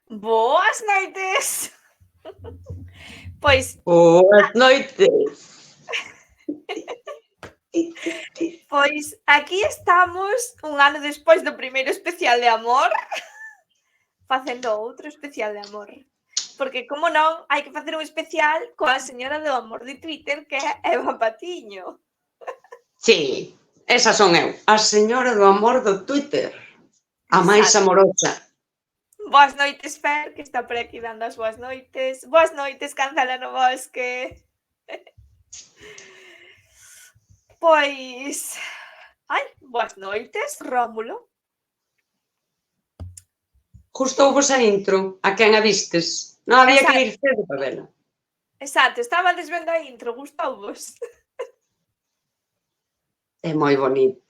Boas noites! Pois, Boas noites. aquí estamos un ano despois do primeiro especial de amor facendo outro especial de amor. Porque, como non, hai que facer un especial coa señora do amor de Twitter, que é Eva Patiño. Sí, esas son eu, a señora do amor do Twitter, a máis Exacto. amorosa. Boas noites, Fer, que está por aquí dando as boas noites. Boas noites, Canzala no Bosque. Pois... Ai, boas noites, Rómulo. Justo houve esa intro, a quen a vistes? Non había que ir cedo para vela. Exacto, estaba desvendo a intro, gustouvos. É moi bonita.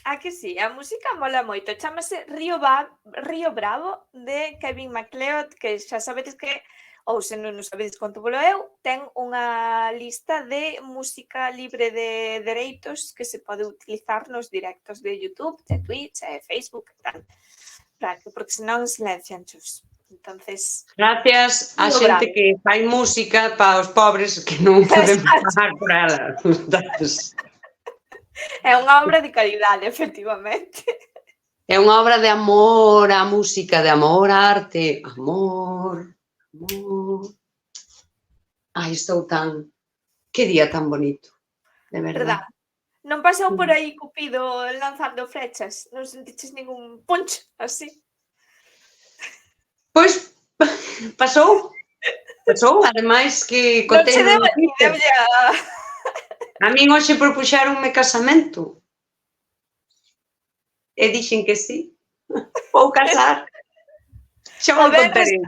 A que sí, a música mola moito. Chámase Río Bravo de Kevin MacLeod, que xa sabedes que, ou se non o sabedes conto polo eu, ten unha lista de música libre de dereitos que se pode utilizar nos directos de YouTube, de Twitch, Facebook e tal. Porque senón silencian chus. Entonces, Gracias a Río xente Bravo. que fai música para os pobres que non podemos Exacto. pagar por ela. É unha obra de caridade, efectivamente. É unha obra de amor á música, de amor á arte. Amor, amor. Ai, estou tan... Que día tan bonito, de verdad. Verdad? Non pasou por aí Cupido lanzando flechas? Non sentiches ningún punch así? Pois, pasou, ademais que Non che coteino deu no a ti, Twitter. deulle a... A min hoxe propuxéronme casamento. E dixen que sí. Vou casar. Xa O vos venres, contarei.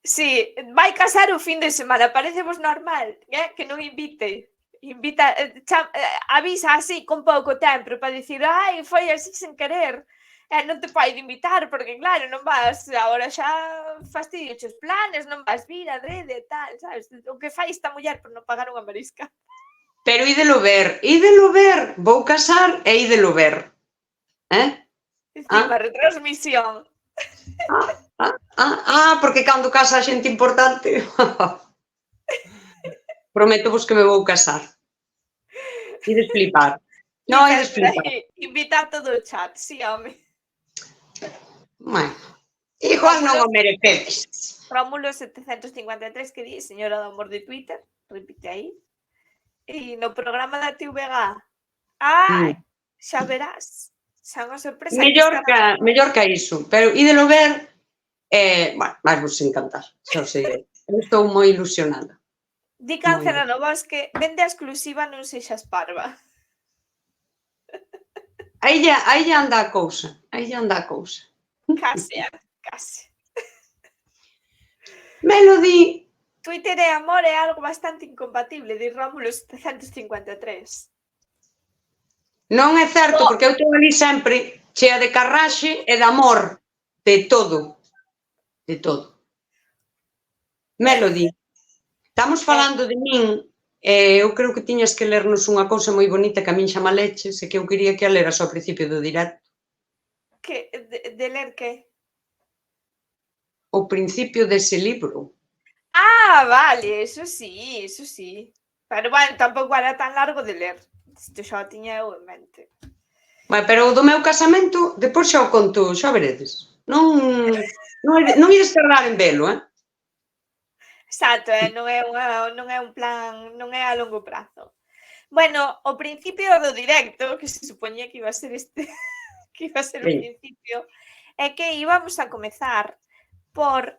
si, vai casar o fin de semana, parecevos normal, que non invite. Invita, avisa así con pouco tempo para dicir, ai, foi así sen querer. Non te pode invitar, porque claro, non vas, agora xa fastidio os planes, non vas vir adrede e tal, sabes? O que fai esta muller por non pagar unha marisca. Pero ídelo ver. Vou casar e ídelo ver. Encima, retransmisión. Porque cando casa a xente importante... Prométovos que me vou casar. Ides flipar. Non, ides flipar. Invitar todo o chat, sí, home. Bueno, igual non o merecedes. Rómulo 753 que di, señora do amor de Twitter, repite aí. E no programa da TVG, ai, xa verás, xa unha sorpresa. Mellor que iso, pero ídelo ver, bueno, vais vos encantar, xa sei eu. Eu estou moi ilusionada. Di Cáncera no Bosque, vende a exclusiva, non sexas parva. Aí lla anda a cousa, Case, case. Melody. Twitter e amor é algo bastante incompatible, di Rómulo 753. Non é certo, porque eu estou ali sempre chea de carraxe e de amor, de todo. De todo. Melody, estamos falando de min, eu creo que tiñas que lernos unha cousa moi bonita que a min xa ma leches e que eu quería que a leras ao principio do directo. Que, de ler que? O principio dese libro. Vale, eso sí, eso sí. Pero, bueno, tampouco era tan largo de ler. Isto xa o tiña eu en mente. Bueno, pero o do meu casamento, depois xa o conto, xa veredes. Non ides tardar en velo, Exacto, non é un plan, non é a longo prazo. Bueno, o principio do directo, que se supoñía que iba a ser este, que iba a ser o principio, é que íbamos a comezar por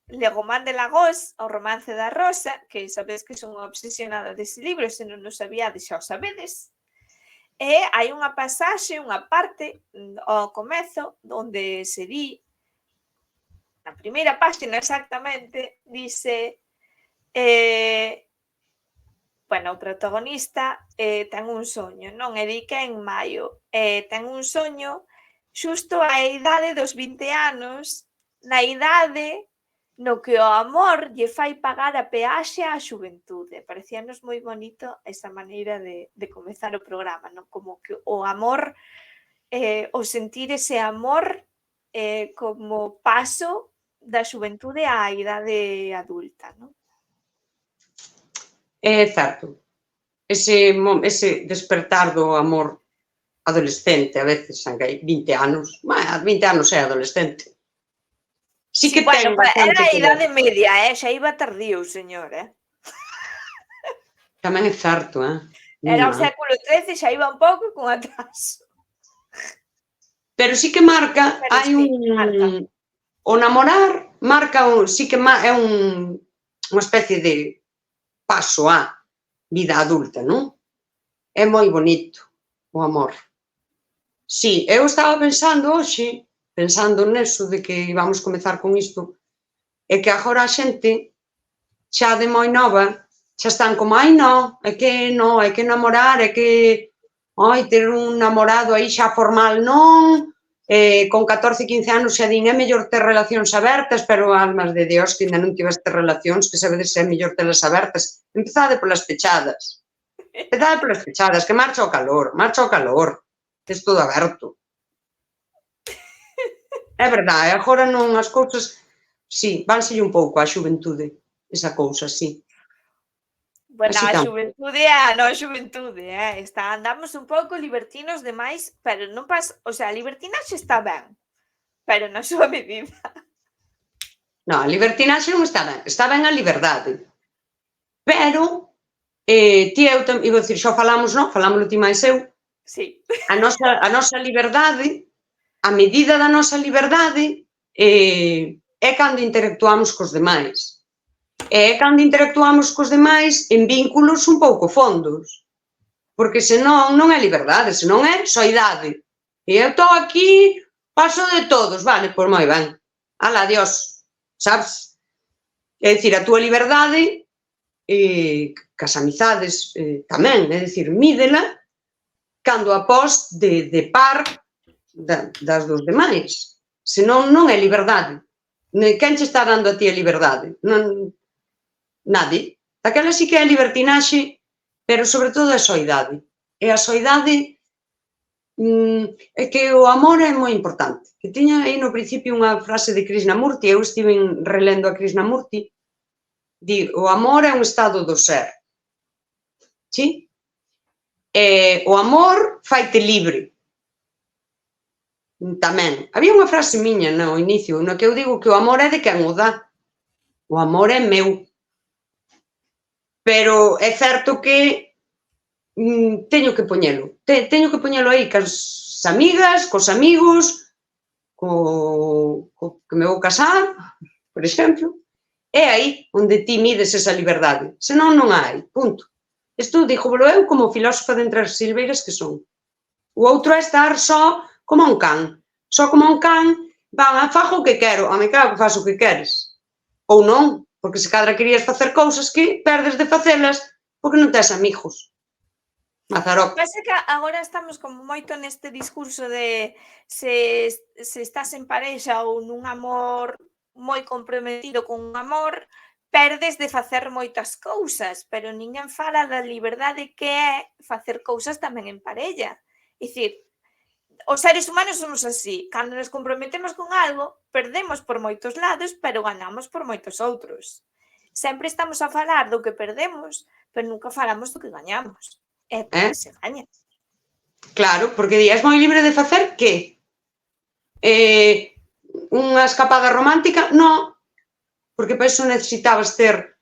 Legomán de Lagos, o romance da Rosa, que sabedes que son unha obsesionada dese libro, se non o sabíades, xa o sabedes. E hai unha pasaxe, unha parte ao comezo, onde se di, na primeira página exactamente, dice, bueno, o protagonista ten un soño, non? E di que en maio ten un soño xusto á idade dos 20 anos, na idade no que o amor lle fai pagar a peaxe á xuventude. Parecíanos moi bonito esa maneira de comezar o programa, non? Como que o amor, o sentir ese amor como paso da xuventude á idade adulta, non? É certo. Ese despertar do amor adolescente, a veces, aunque hai 20 anos, 20 anos é adolescente. Sí que ten bueno, era bastante a que ver. idade media, xa iba tardío, señor, Tamén é certo, Era o século XIII, xa iba un pouco con atraso. Pero sí que marca, Pero hai sí, marca. o namorar marca, sí que é unha especie de paso á vida adulta, non? É moi bonito o amor. Sí, eu estaba pensando hoxe, pensando neso de que íbamos comezar con isto, é que agora a xente xa de moi nova xa están como, ai non, é que namorar, é que ter un namorado aí xa formal non, con 14, 15 anos xa din é mellor ter relacións abertas, pero almas de Dios que ainda non tiveste relacións, que sabedes se é mellor telas abertas. Empezade polas pechadas. Empezade polas pechadas, que marcha o calor, tes todo aberto. É verdade, agora non as cousas, sí, vánselle un pouco á xuventude, esa cousa, sí. Bueno, a xuventude, non xuventude, andamos un pouco libertinos demais, pero non pasa, o sea, a libertinaxe está ben, pero na súa medida. Non, a libertinaxe non está ben a liberdade. Pero, ti eu, iba a dicir, xa falamos, non? Falámoslo ti máis eu. Sí. A nosa liberdade, a medida da nosa liberdade, é cando interactuamos cos demais. É cando interactuamos cos demais en vínculos un pouco fondos. Porque senón non é liberdade, senón é soidade. E eu estou aquí, paso de todos, vale, pois moi ben. Ala, adiós, sabes? É dicir, a túa liberdade, cas amizades tamén, é dicir, mídela cando a pos de par das dos demais. Senón non é liberdade. Quen che está dando a ti a liberdade? Nadie. Daquela sí que é libertinaxe, pero sobre todo é soidade. E a soidade é que o amor é moi importante. Que tiña aí no principio unha frase de Krishnamurti, eu estive relendo a Krishnamurti, di, o amor é un estado do ser. Sí? O amor faite libre. Tamén. Había unha frase miña no inicio, no que eu digo que o amor é de quen o dá. O amor é meu. Pero é certo que teño que poñelo. Teño que poñelo aí cas amigas, cos amigos, que me vou casar, por exemplo. É aí onde ti mides esa liberdade. Senón non hai. Punto. Isto dígovolo eu como filósofa de entre as silveiras que son. O outro é estar só como un can. Só como un can, fago o que quero. A me cago que faz o que queres. Ou non. Porque se cadra querías facer cousas que perdes de facelas porque non tes amigos. Mazarop. Pasa que agora estamos como moito neste discurso de se estás en parexa ou nun amor moi comprometido con un amor, perdes de facer moitas cousas, pero ninguén fala da liberdade que é facer cousas tamén en parella. É dicir, os seres humanos somos así, cando nos comprometemos con algo, perdemos por moitos lados, pero ganamos por moitos outros. Sempre estamos a falar do que perdemos, pero nunca falamos do que gañamos. É porque se gaña. Claro, porque és moi libre de facer que? Unha escapada romántica? Non, porque para iso necesitabas ter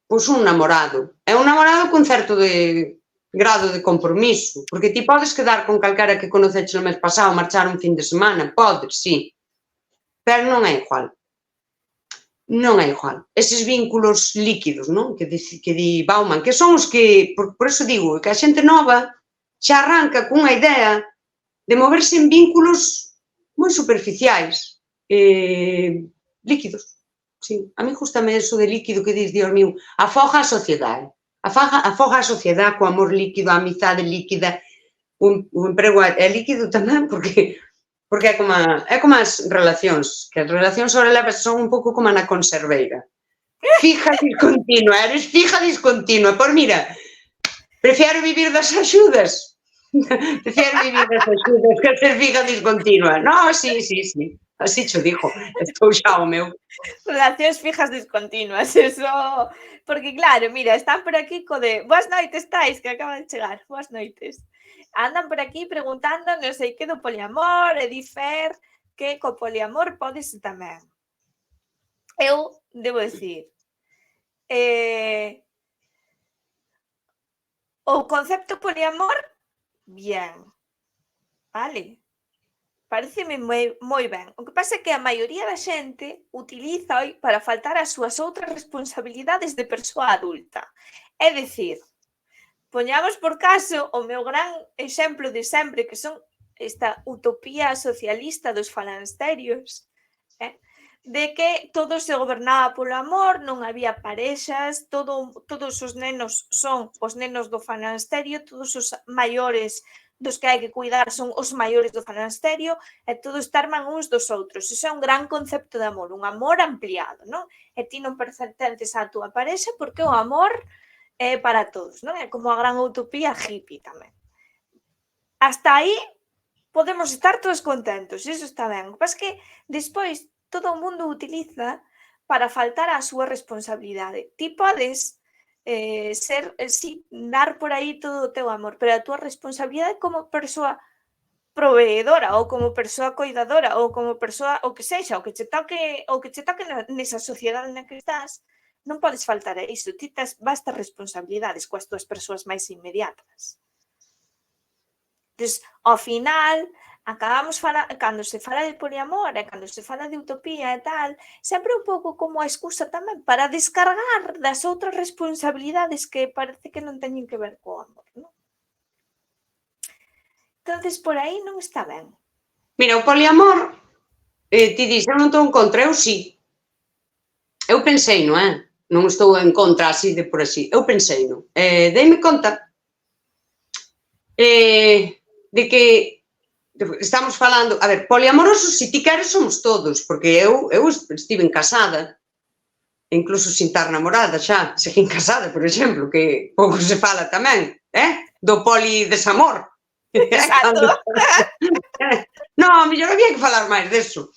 un namorado. É un namorado con certo de grado de compromiso, porque ti podes quedar con calquera que conoceches o mes pasado, marchar un fin de semana, podes, sí, pero non é igual. Non é igual. Eses vínculos líquidos, non? Que di Bauman, que son os que, por eso digo, que a xente nova xa arranca cunha idea de moverse en vínculos moi superficiais, líquidos. Sí, a mí gustame eso de líquido que dis, Dios mío, afoga a sociedade. Afoga a sociedade co amor líquido, a amizade líquida, o emprego é líquido tamén, porque é como as relacións, que as relacións sobre levas son un pouco como na conserveira. Fija discontinua, eres fija discontinua. Pois mira, prefiero vivir das axudas. Prefiero vivir das axudas que ser fija discontinua. No, sí. Así cho digo, estou xa o meu. Relacións fijas discontinuas, eso... Porque claro, mira, están por aquí co de boas noites, Tais, que acaba de chegar, boas noites. Andan por aquí preguntando non sei que do poliamor e difer que co poliamor podes tamén. Eu debo decir, o concepto poliamor, bien, vale? Pareceme moi ben. O que pasa é que a maioría da xente utiliza hoy para faltar as súas outras responsabilidades de persoa adulta. É dicir, poñamos por caso o meu gran exemplo de sempre, que son esta utopía socialista dos falansterios, de que todo se gobernaba polo amor, non había parexas, todos os nenos son os nenos do falansterio, todos os maiores dos que hai que cuidar son os maiores do falansterio e todos estarman uns dos outros. Iso é un gran concepto de amor, un amor ampliado, non? E ti non pertences á túa parexa porque o amor é para todos, non? É como a gran utopía hippie tamén. Hasta aí podemos estar todos contentos, iso está ben. O que pasa é que despois todo o mundo utiliza para faltar á súa responsabilidade. Ti podes dar por aí todo o teu amor, pero a túa responsabilidade como persoa proveedora ou como persoa coidadora ou como persoa o que sexa, o que che toque nesa sociedade na que estás, non podes faltar a iso. Ti tes vastas responsabilidades coas túas persoas máis inmediatas. Entón, ao final, acabamos cando se fala de poliamor e cando se fala de utopía e tal, sempre un pouco como a excusa tamén para descargar das outras responsabilidades que parece que non teñen que ver co amor, non? Entonces, por aí non está ben. Mira, o poliamor, ti dis, eu non estou en contra, eu sí. Eu pensei, non é? Non estou en contra así de por así. Eu pensei, non? Deime conta de que estamos falando, a ver, poliamorosos, se ti queres, somos todos, porque eu estive casada, incluso sin estar namorada xa, seguín casada, por exemplo, que pouco se fala tamén, do polidesamor. Exacto. Non, mellor había que falar máis deso.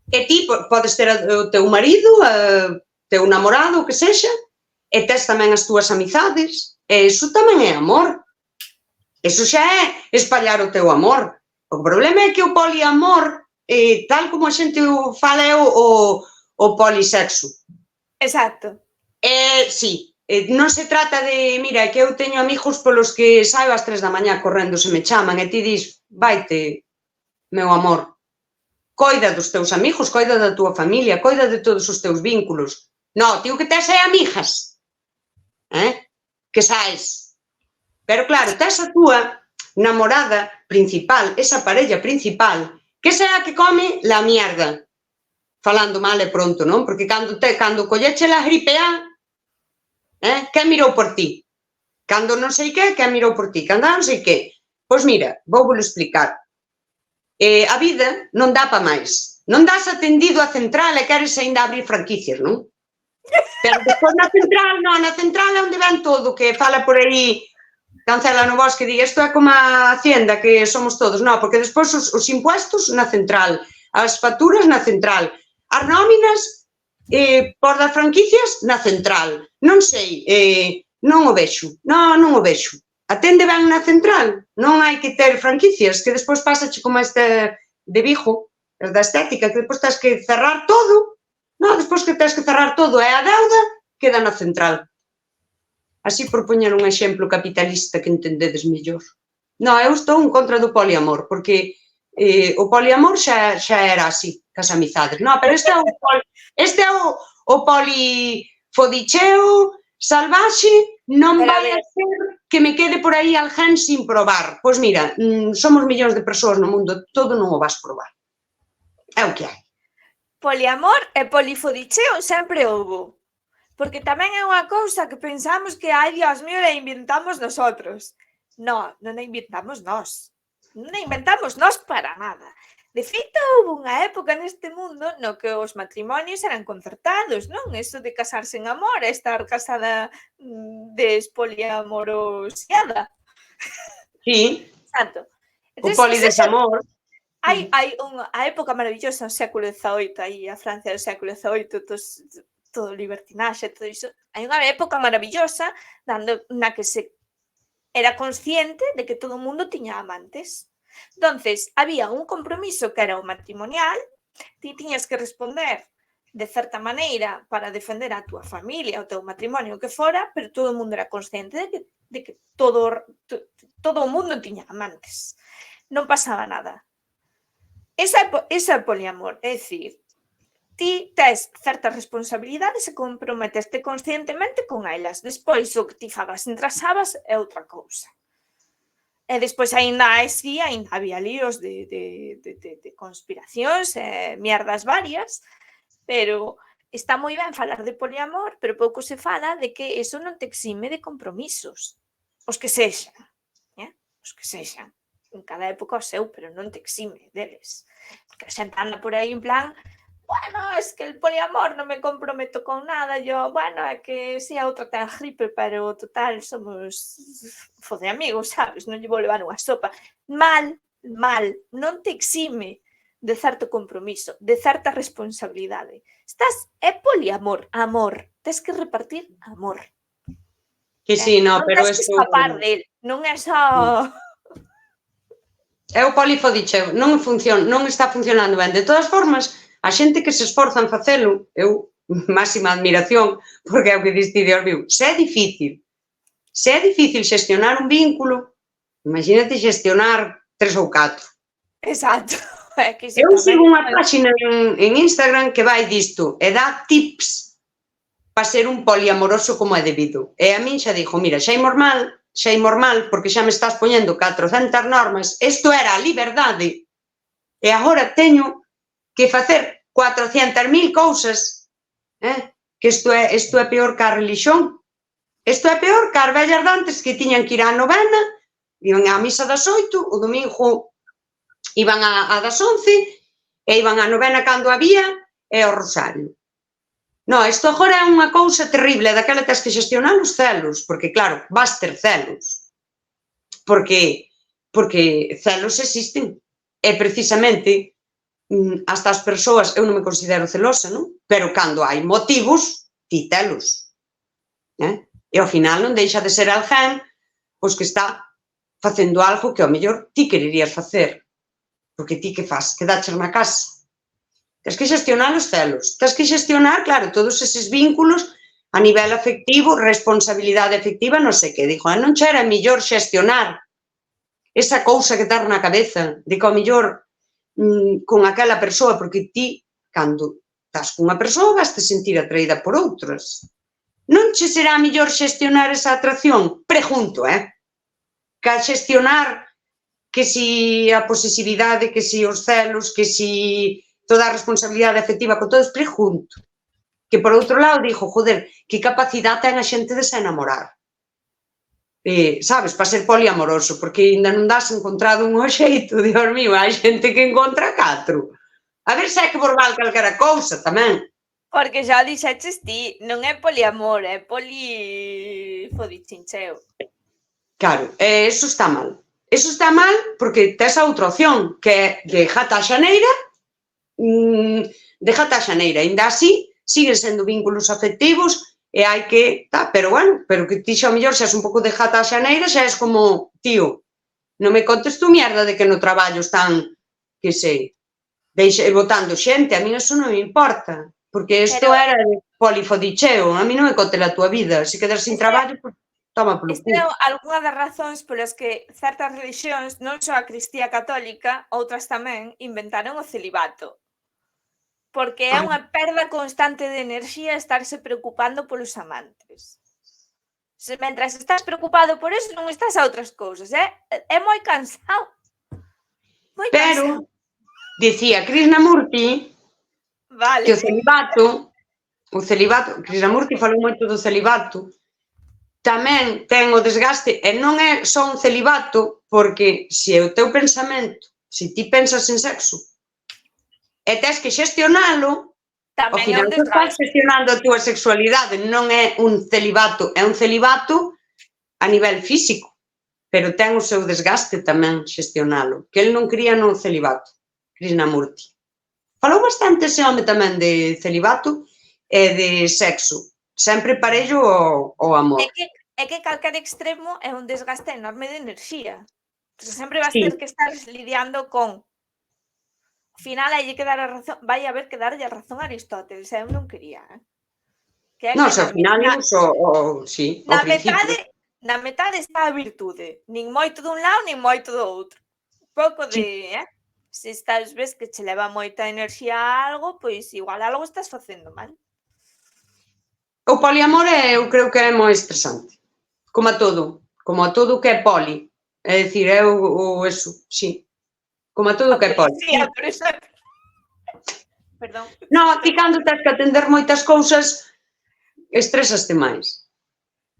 E ti podes ter o teu marido, teu namorado, o que sexa, e tes tamén as túas amizades, e iso tamén é amor. Iso xa é espallar o teu amor. O problema é que o poliamor, tal como a xente o fala, é o polisexo. Exacto. Sí, non se trata de, mira, que eu teño amigos polos que saio ás 3 da mañá correndo se me chaman e ti dis, vaite, meu amor, coida dos teus amigos, coida da túa familia, coida de todos os teus vínculos. Non, ti o que tes é amigas, que saes. Pero claro, tes a túa namorada principal, esa parella principal, que será que come la mierda. Falando mal e pronto, non? Porque cando colleche la gripe A, quen mirou por ti? Cando non sei que, quen mirou por ti? Cando non sei que. Pois mira, vou explicar. A vida non dá pa máis. Non das atendido a central e queres ainda abrir franquicias, non? Pero despois na central é onde ven todo, que fala por aí, Cancela no Bosque, di, isto é como a Hacienda, que somos todos. Non, porque despois os impuestos na central, as facturas na central, as nóminas por das franquicias na central. Non sei, non o vexo, non o vexo. Atende ben na central, non hai que ter franquicias, que despois pásache como este de Vigo, da estética, que despois tens que cerrar todo, non, despois que tens que cerrar todo e a deuda queda na central. Así por poñer un exemplo capitalista que entendedes mellor. Non, eu estou en contra do poliamor, porque o poliamor xa era así, cas amizades. Non, pero este é o polifodicheo salvaxe, non vai a ser que me quede por aí alguén sin probar. Pois mira, somos millóns de persoas no mundo, todo non o vas probar. É o que hai. Poliamor e polifodicheo sempre houbo. Porque tamén é unha cousa que pensamos que, ai, Dios mío, la inventamos nosotros. Non, non a inventamos nós. Non a inventamos nós para nada. De feito, houve unha época neste mundo no que os matrimonios eran concertados, non? Eso de casarse en amor, estar casada despoliamorosiada. Sí, Exacto. o polidesamor. Hai a época maravillosa no século XVIII, aí a Francia do século XVIII, todo libertinaxe, todo iso. Hai unha época maravillosa na que se era consciente de que todo o mundo tiña amantes. Entonces, había un compromiso que era o matrimonial, ti tiñas que responder de certa maneira para defender a túa familia, o teu matrimonio, o que fora, pero todo o mundo era consciente de que todo o mundo tiña amantes. Non pasaba nada. Esa é poliamor, é dicir, ti tes certas responsabilidades e comprometeste conscientemente con elas. Despois, o que ti fagas entre as abas é outra cousa. E despois ainda había líos de conspiracións e mierdas varias, pero está moi ben falar de poliamor, pero pouco se fala de que eso non te exime de compromisos. Os que sexan, os que sexan. En cada época o seu, pero non te exime deles. Porque a xente anda por aí en plan, bueno, es que el poliamor non me comprometo con nada, yo, bueno, é que si a outra ten gripe, pero total, somos de amigos, sabes, non lle vou levar unha sopa. Mal, non te exime de certo compromiso, de certa responsabilidade. É poliamor, amor, tes que repartir amor. Que sí, no, pero non tes que escapar del, non é só... É o polifodicheo, non está funcionando ben. De todas formas, a xente que se esforza en facelo, eu, máxima admiración, porque é o que diste, Dios mío, se é difícil xestionar un vínculo, imagínate xestionar 3 ou 4. Exacto. Eu sigo unha página en Instagram que vai disto, e dá tips para ser un poliamoroso como é debido. E a min xa dixo, mira, xa imos mal, porque xa me estás poñendo 400 normas, isto era a liberdade, e agora teño que facer 400.000 cousas, que isto é peor que a religión, isto é peor que as vellas dantes que tiñan que ir á novena, iban á misa das 8, o domingo iban a das 11, e iban á novena cando había, e ao rosario. No, isto agora é unha cousa terrible, daquela tens que xestionar os celos, porque claro, vas ter celos. Porque celos existen. E precisamente, hasta as persoas, eu non me considero celosa, non? Pero cando hai motivos, ti telos. E ao final non deixa de ser alguén pois que está facendo algo que ao mellor ti quererías facer. Porque ti que faz? Quedaches na casa. Tens que xestionar os celos, tens que xestionar, claro, todos eses vínculos a nivel afectivo, responsabilidade afectiva, non sei que. Digo, non che era mellor xestionar esa cousa que tar na cabeza, de que ao mellor con aquela persoa, porque ti, cando estás cunha persoa, vas te sentir atraída por outras. Non che será mellor xestionar esa atracción? Pregunto, que xestionar que si a posesividade, que si os celos, que si toda a responsabilidade afectiva con todos, pregunto. Que por outro lado digo, joder, que capacidade ten a xente de se enamorar. Sabes, para ser poliamoroso, porque ainda non das encontrado un xeito, Dios mío, hai xente que encontra 4. A ver se é que vos val calquera cousa tamén. Porque xa dixeches ti, non é poliamor, é polifodichincheo. Claro, eso está mal. Eso está mal porque tes a outra opción, que é déjate a xaneira, ainda así, siguen sendo vínculos afectivos e hai que, pero bueno, pero que ti xa o mellor xas un pouco déjate a xaneira, xa és como, tío, non me contes tú mierda de que no traballo están, que sei, botando xente, a mí eso non me importa, porque isto era polifodicheo, a mí non me conte a tua vida, se quedas sin traballo, pues, toma polo cu. Esta é algunha das razóns polas que certas religións, non só a cristía católica, outras tamén, inventaron o celibato. Porque é unha perda constante de enerxía estarse preocupando polos amantes. Mentras estás preocupado por eso, non estás a outras cousas, é moi cansado. Pero, dicía Krishnamurti, que o celibato, Krishnamurti falou moito do celibato, tamén ten o desgaste, e non é só un celibato, porque se o teu pensamento, se ti pensas en sexo, e tens que xestionalo, ao final tu estás xestionando a túa sexualidade, non é un celibato, é un celibato a nivel físico, pero ten o seu desgaste tamén xestionalo, que el non cría no celibato. Krishnamurti. Falou bastante ese home tamén de celibato e de sexo, sempre parello ao amor. É que calquer extremo é un desgaste enorme de enerxía. Sempre vas Sí. ter que estar lidiando con... Ao final hai que dar a razón, vai haber que darlle a razón a Aristóteles, eu non quería, que é Non, que ao final imos sí, ao principio. na metade está a virtude, nin moito dun lado, nin moito do outro. Un pouco de, se estás, ves que che leva moita enerxía a algo, pois igual algo estás facendo mal. O poliamor eu creo que é moi estresante. Como a todo que é poli. É dicir, é eso, sí. Como a todo que é poli. Por exemplo. Perdón. Non, ti cando tens que atender moitas cousas, estresaste máis.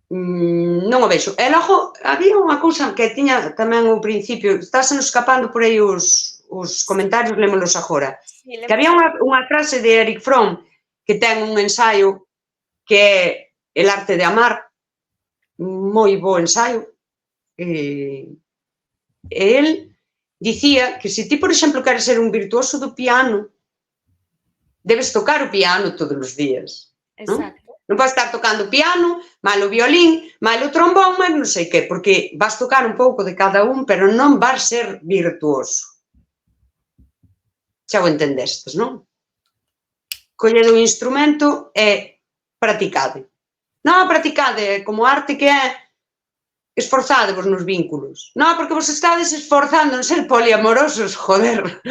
Non o vexo. E logo, había unha cousa que tiña tamén ao principio, estásen escapando por aí os comentarios, lémolos agora. Sí, Que había unha frase de Erich Fromm que ten un ensaio que é El arte de amar, moi bo ensaio. El dicía que se ti, por exemplo, queres ser un virtuoso do piano, debes tocar o piano todos os días. Exacto. Non podes estar tocando o piano, mal o violín, mal o trombón, mal non sei que, porque vas tocar un pouco de cada un, pero non vas ser virtuoso. Xa o entendestes, non? Collede un instrumento e practicade. Non, practicade como arte que é esforzádevos nos vínculos. Non, porque vos estades esforzando en ser poliamorosos, joder.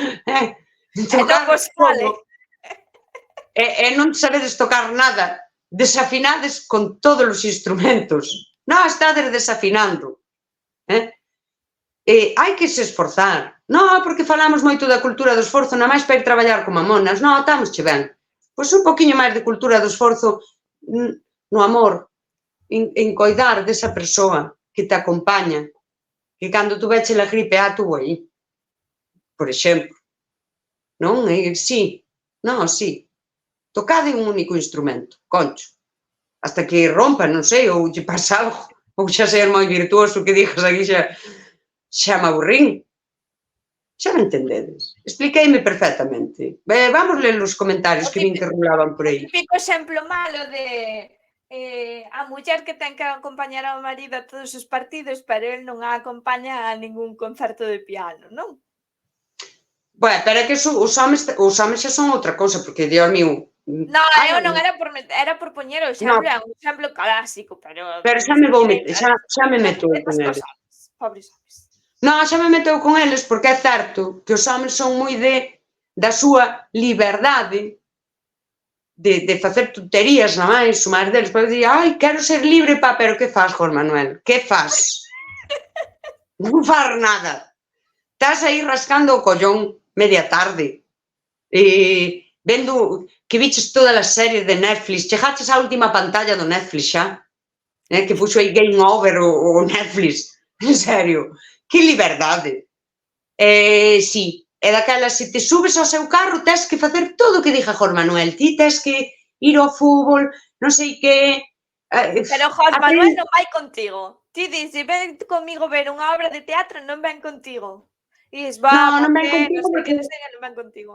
Non vos vale. E non sabedes tocar nada. Desafinades con todos os instrumentos. Non, estades desafinando. Hai que se esforzar. Non, porque falamos moito da cultura do esforzo, nada máis para ir traballar como monas. Non, estamos che ben. Pois un poquinho máis de cultura do esforzo no amor, en coidar desa persoa que te acompaña, que cando tu veche la gripe, tu aí, por exemplo. Non? Sí, non, sí. Tocade un único instrumento, concho. Hasta que rompa, non sei, ou lle pasa algo, ou xa ser moi virtuoso que digas aquí xa me aburrín. Xa me entendedes. Expliqueime perfectamente. Vamos ler os comentarios que vin que rulaban por aí. O típico exemplo malo de a muller que ten que acompañar ao marido a todos os partidos, pero el non a acompaña a ningún concerto de piano, non? Bueno, pero é que os homes xa son outra cousa, porque, Dios mío... Non, eu non era por poñer o exemplo, é un exemplo clásico, pero... Pero xa me vou meter, xa me meto con eles. Pobres homes. Non, xa me meteu con eles, porque é certo que os homes son moi da súa liberdade de facer tonterías, na máis, o máis deles, para dicir, quero ser libre, pero que faz, Juan Manuel? Que faz? Non faz nada. Estás aí rascando o collón media tarde, vendo que viches todas as series de Netflix, chegaches á última pantalla do Netflix xa, que puxo aí Game Over o Netflix, en serio, que liberdade. Sí, é daquelas, se te subes ao seu carro, tens que facer todo o que diga Juan Manuel, ti tens que ir ao fútbol, non sei que... Pero Juan Manuel non vai contigo. Ti dices, ven comigo ver unha obra de teatro, non ven contigo. E dices, non ven contigo porque... non ven contigo.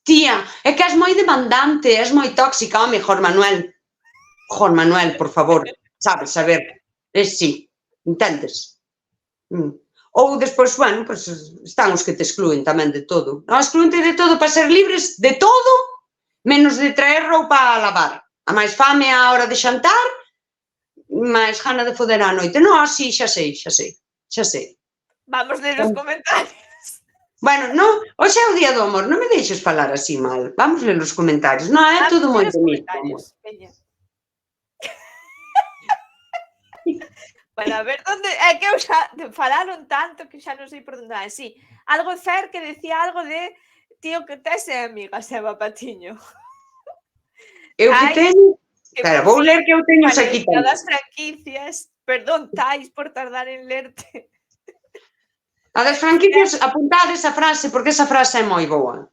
Tía, é que és moi demandante, és moi tóxica, home, Juan Manuel. Juan Manuel, por favor, sabes, a ver, sí, entendes? Ou despois, bueno, pues, están os que te excluen tamén de todo. Non, exclúente de todo para ser libres de todo, menos de traer roupa a lavar. A máis fame á hora de xantar, máis gana de foder á noite. Non, sí, xa sei. Vamos ler os comentarios. Bueno, non, hoxe é o día do amor, non me deixes falar así mal. Vamos ler os comentarios. Non, é todo moi bonito, amor. Bueno, a ver, onde é que xa falaron tanto que xa non sei por onde vai. Sí, algo Fer que decía algo de tío que tes amiga, Seba Patiño. Eu que teño... Espera, vou ler que eu teño aquí tamén. Das franquicias, perdón, Tais, por tardar en lerte. A das franquicias, apuntade esa frase, porque esa frase é moi boa.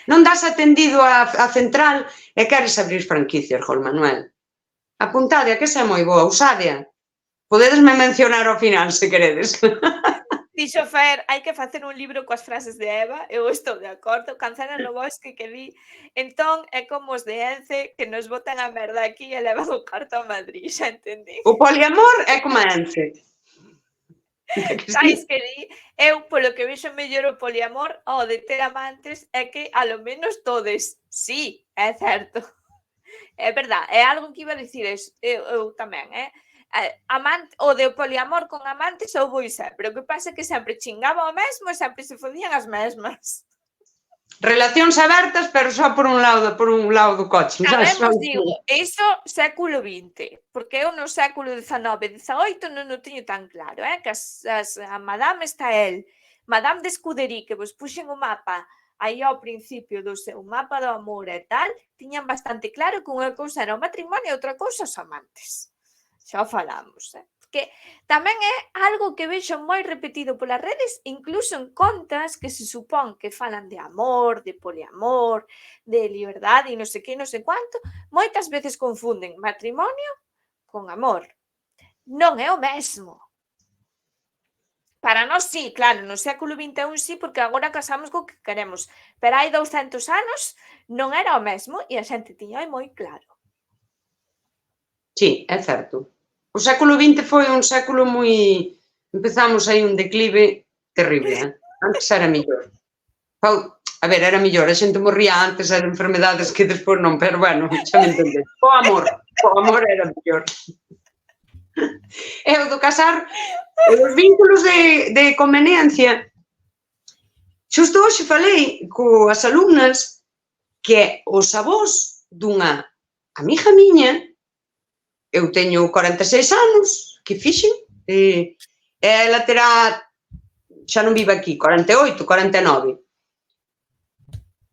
Non das atendido a central e queres abrir franquicias, Juan Manuel. Apuntade, que esa é moi boa, usadea. Podedesme mencionar ao final, se queredes. Dixo Fer, hai que facer un libro coas frases de Eva, eu estou de acordo, Cancela no bosque que di, entón é como os de Ence que nos botan a merda aquí e levan o carto a Madrid, xa entendí. O poliamor é como a Ence. Sabes que di, eu polo que vexo mellor o poliamor ao de ter amantes é que a lo menos todes, sí, é certo. É verdad, é algo que iba a dicir eu tamén, o de poliamor con amantes ou vou sempre, o que pasa é que sempre chingaba o mesmo e sempre se fodían as mesmas. Relacións abertas, pero só por un lado do coche. Tamén vos digo, iso século XX, porque eu no século XIX e XVIII non o teño tan claro, que a Madame está el, Madame de Scudery, que vos puxen o mapa aí ao principio do seu mapa do amor e tal, tiñan bastante claro que unha cousa era o matrimonio e outra cousa os amantes. Xa falamos, porque tamén é algo que vexo moi repetido polas redes, incluso en contas que se supón que falan de amor, de poliamor, de liberdade e non sei que, non sei cuánto, moitas veces confunden matrimonio con amor. Non é o mesmo. Para nós sí, claro, no século XXI sí, porque agora casamos co que queremos, pero hai 200 anos non era o mesmo e a xente tiña moi claro. Sí, é certo. O século XX foi un século moi... Empezamos aí un declive terrible, Antes era mellor. A ver, era mellor, a xente morría antes, eran enfermedades que despois non, pero bueno, xa me entendés. O amor era mellor. E o do casar, os vínculos de conveniencia. Xusto hoxe falei coas alumnas que os avós dunha amiga miña, eu teño 46 anos, que fixen, e ela terá, xa non vive aquí, 48, 49.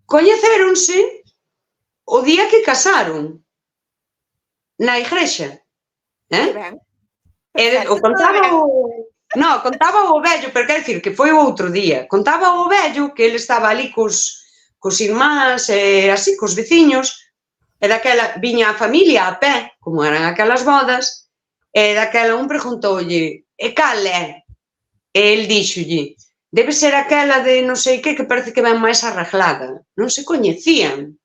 Coñecéronse o día que casaron, na igrexa. Contaba o vello, pero quer dicir que foi o outro día. Contaba o vello que ele estaba ali cos irmáns e así, cos veciños, e daquela viña a familia a pé, como eran aquelas bodas, e daquela un preguntoulle, e cal é? E el díxolle, debe ser aquela de non sei que parece que ven máis arreglada. Non se coñecían.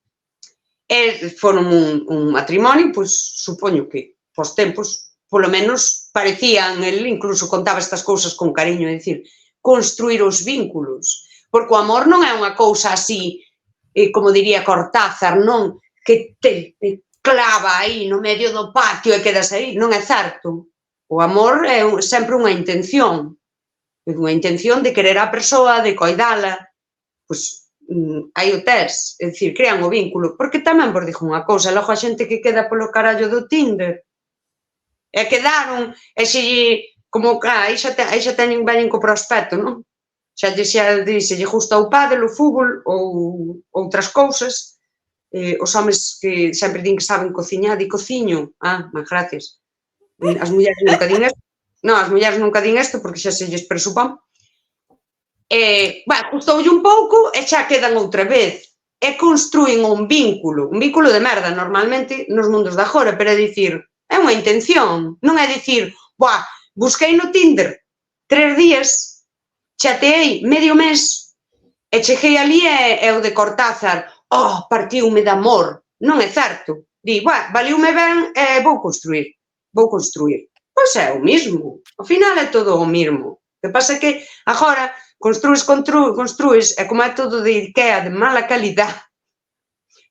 E foron un matrimonio, pois supoño que pos tempos, polo menos parecían, el incluso contaba estas cousas con cariño, é dicir, construir os vínculos. Porque o amor non é unha cousa así, como diría Cortázar, non que te clava aí no medio do patio e quedas aí, non é certo. O amor é sempre unha intención de querer a persoa, de coidala, pois aí o tes, é dicir, crean o vínculo, porque tamén vos digo unha cousa, logo a xente que queda polo carallo do Tinder, e quedaron, e xe, como, aí xa teñen veñen co prospecto, non? Xa lle gusta o pádel, o fútbol, ou outras cousas, os homes que sempre din que saben cociñar, di cociño, máis gracias. As mulleres nunca din isto, non, as mulleres nunca din isto, porque xa se lles presupón. Gustoulle un pouco e xa quedan outra vez. E construen un vínculo de merda normalmente nos mundos de agora, pero é dicir, é unha intención, non é dicir, busquei no Tinder 3 días, chateei medio mes, e cheguei ali e o de Cortázar, partiume de amor, non é certo. Di, valiume ben e vou construir. Pois é o mismo, ao final é todo o mismo. O que pasa é que agora construís, e como é todo de Ikea de mala calidad,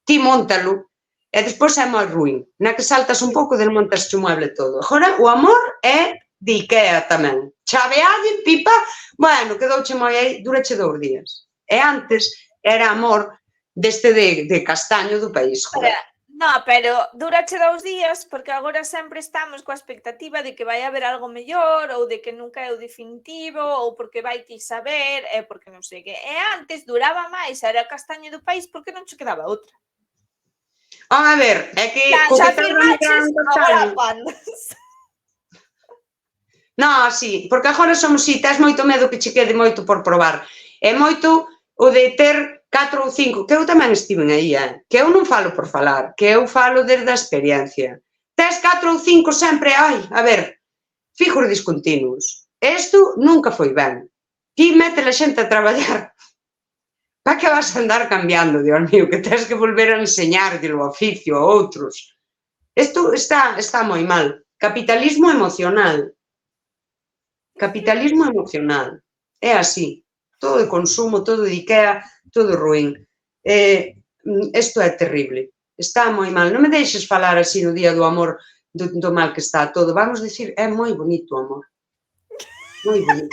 ti móntalo, e despois é moi ruín. Na que saltas un pouco, desmontas o mueble todo. Agora, o amor é de Ikea tamén. Chaveade, pipa, quedouche moi aí, durache 2 días. E antes era amor deste de castaño do país, joder. No, pero durache 2 días porque agora sempre estamos coa expectativa de que vai haber algo mellor ou de que nunca é o definitivo ou porque vai ti saber e porque non sei que. E antes duraba máis, era castaño do país porque non che quedaba outra. A ver, é que... Xa firmaches, agora pandas. Non, sí, porque agora somos, si, tes moito medo que che quede moito por probar. É moito o de ter 4 ou 5, que eu tamén estiven aí, que eu non falo por falar, que eu falo desde a experiencia. Tes 4 ou 5 sempre, a ver, fijos discontinuos. Isto nunca foi ben. ti mete a xente a traballar. Para que vas a andar cambiando, Dios mío, que tens que volver a enseñarlle o oficio a outros. Isto está moi mal. Capitalismo emocional. Capitalismo emocional. É así. Todo de consumo, todo de Ikea, todo ruín. Isto é terrible. Está moi mal. Non me deixes falar así no Día do Amor do mal que está todo. Vamos dicir, é moi bonito o amor. Moi bonito.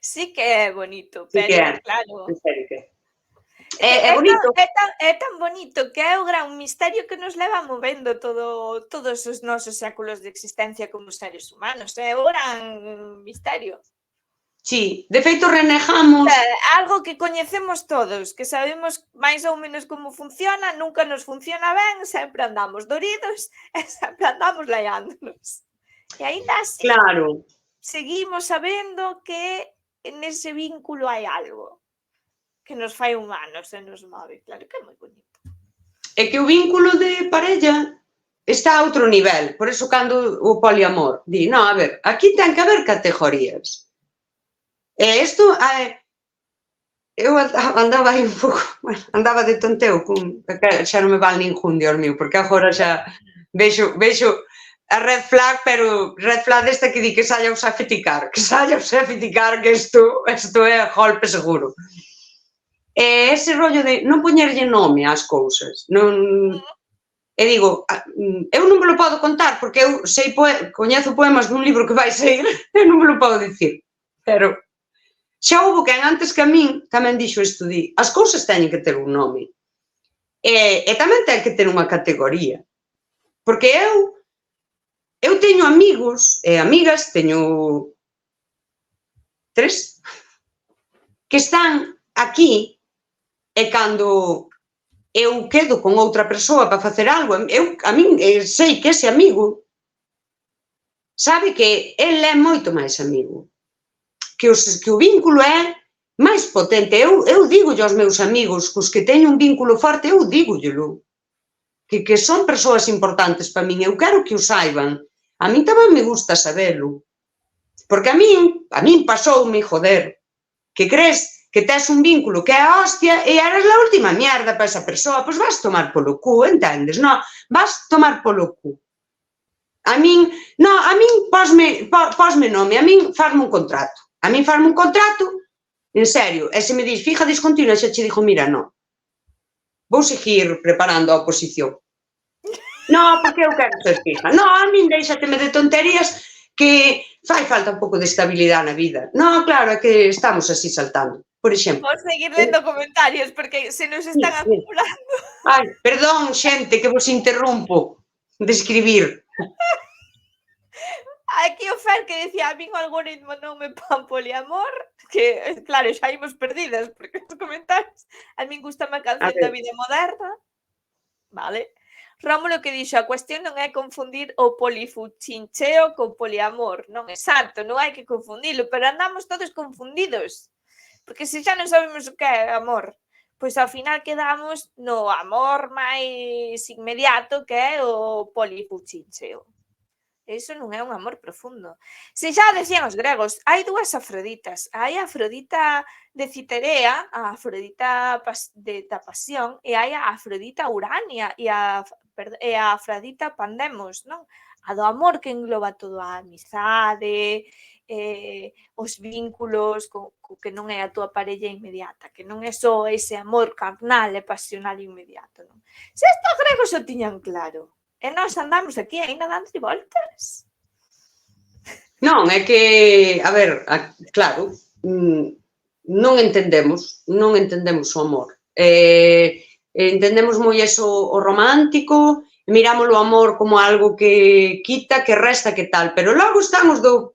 Sí que é bonito, Sí que pero é. claro... En serio que é bonito. É tan bonito que é o gran misterio que nos leva movendo todos os nosos séculos de existencia como seres humanos. É o gran misterio. Sí, de feito renegamos... Algo que coñecemos todos, que sabemos máis ou menos como funciona, nunca nos funciona ben, sempre andamos doridos e sempre andamos laiándonos. E aínda así, Claro. seguimos sabendo que nese vínculo hai algo que nos fai humanos e nos move. Claro que é moi bonito. É que o vínculo de parella está a outro nivel. Por eso, cando o poliamor di, no, a ver, aquí ten que haber categorías. E isto, eu andaba aí un pouco, bueno, andaba de tonteo, xa non me val ningún, Dios mío, porque agora xa vexo a red flag, pero red flag desta que di que saia o safeticar, que isto é golpe seguro. Ese rollo de non poñerlle nome ás cousas, non... E digo, eu non me lo podo contar porque eu sei coñezo poemas dun libro que vai sair e non me lo podo dicir, pero xa houbo quen antes que a min tamén dixo isto, di, as cousas teñen que ter un nome e tamén ten que ter unha categoría, porque eu teño amigos e amigas, teño 3 que están aquí. E cando eu quedo con outra persoa para facer algo, a min sei que ese amigo sabe que el é moito máis amigo, que o vínculo é máis potente. Eu dígolle aos meus amigos cos que teño un vínculo forte, eu dígollelo, que son persoas importantes para min, eu quero que o saiban. A min tamén me gusta sabelo, porque a min pasoume, joder, que crees que tes un vínculo que é a hostia e eres la última mierda para esa persoa, pois vas tomar polo cu, entendes? Non, vas tomar polo cu. A min posme nome, a min farme un contrato. A min farme un contrato, en serio, e se me dis fija discontinua, xa che digo, mira, non. Vou seguir preparando a oposición. Non, porque eu quero ser fija. Non, a min deixateme de tonterías que fai falta un pouco de estabilidade na vida. Non, claro, é que estamos así saltando. Por exemplo. Vou seguir lendo comentarios porque se nos están acumulando. Ai, perdón, xente, que vos interrompo de escribir. Aquí o Fer que decía, a min o algoritmo non me pan poliamor, que, claro, xa imos perdidas, porque os comentarios, a min gusta a canción da vida moderna, vale? Rómulo que dixo, a cuestión non é confundir o polifuchincheo co poliamor, non é santo, non hai que confundilo, pero andamos todos confundidos. Porque se xa non sabemos o que é amor, pois ao final quedamos no amor máis inmediato que é o polifuchincheo. Iso non é un amor profundo. Se xa decían os gregos, hai dúas Afroditas. Hai a Afrodita de Citerea, a Afrodita da Pasión, e hai a Afrodita Urania e a Afrodita Pandemos, non? A do amor que engloba todo a amizade, os vínculos co que non é a túa parella inmediata, que non é só ese amor carnal e pasional inmediato, non? Se estos gregos o tiñan claro, e nós andamos aquí ainda dando voltas. Non, é que, a ver, claro, non entendemos o amor. Entendemos moi eso o romántico, miramos o amor como algo que quita, que resta, que tal, pero logo estamos do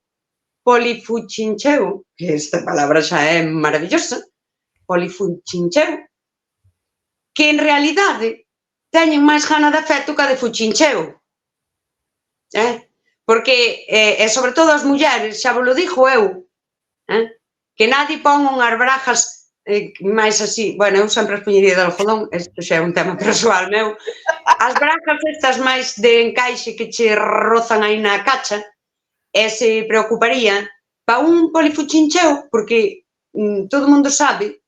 polifuchincheo, que esta palabra xa é maravillosa, polifuchincheo, que en realidade teñen máis gana de afecto que a de fuchincheo. Porque, e sobre todo as mulleres, xa vos lo dixo eu, que nadie pon unhas brajas máis así, bueno, eu sempre as poñería de algodón, isto xa é un tema persoal meu, as brajas estas máis de encaixe que che rozan aí na cacha, e se preocuparía para un polifuchincheo, porque todo mundo sabe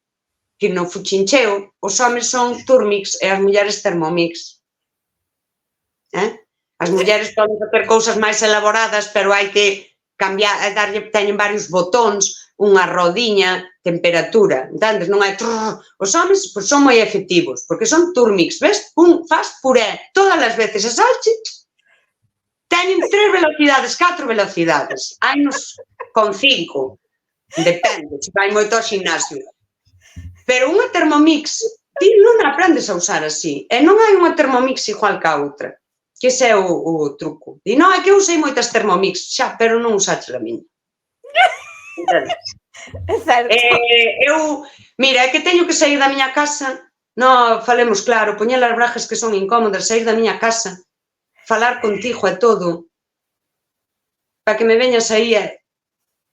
que no fuchincheo os homes son turmix e as mulleres thermomix. As mulleres poden facer cousas máis elaboradas, pero hai que cambiar, teñen varios botóns, unha rodiña, temperatura, entendes? Non hai... Os homes son moi efectivos, porque son turmix, ves? Faz puré todas as veces, e salche, teñen 3 velocidades, 4 velocidades, hainos con 5, depende, se vai moito ao gimnasio. Pero unha Thermomix, ti non aprendes a usar así, e non hai unha Thermomix igual que a outra, que ese é o truco. E non, é que eu usei moitas Thermomix, xa, pero non usaches a miña. É certo. Mira, é que teño que sair da miña casa, non, falemos claro, poñer as brajas que son incómodas, sair da miña casa, falar contigo e todo, para que me veñas aí e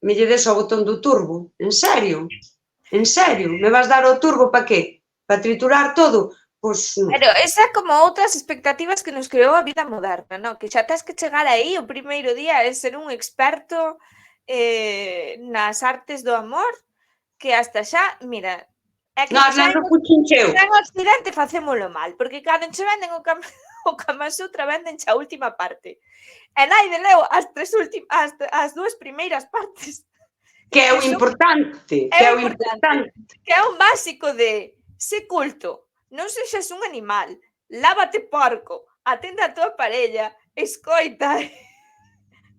me lle des ao botón do turbo. En serio? En serio? Me vas dar o turbo para que? Para triturar todo? Pois non. Pero esa é como outras expectativas que nos creou a vida moderna, non? Que xa tens que chegar aí o primeiro día e ser un experto nas artes do amor, que hasta xa, mira, é que Nós non fuchincheo. en Occidente facémolo mal, porque cando che venden o Kama Sutra venden xa a última parte. E naide leu as 2 primeiras partes. Que é o importante, que é o importante. Que é un básico de se culto, non sexas un animal, lávate porco, atende a tua parella, escoita,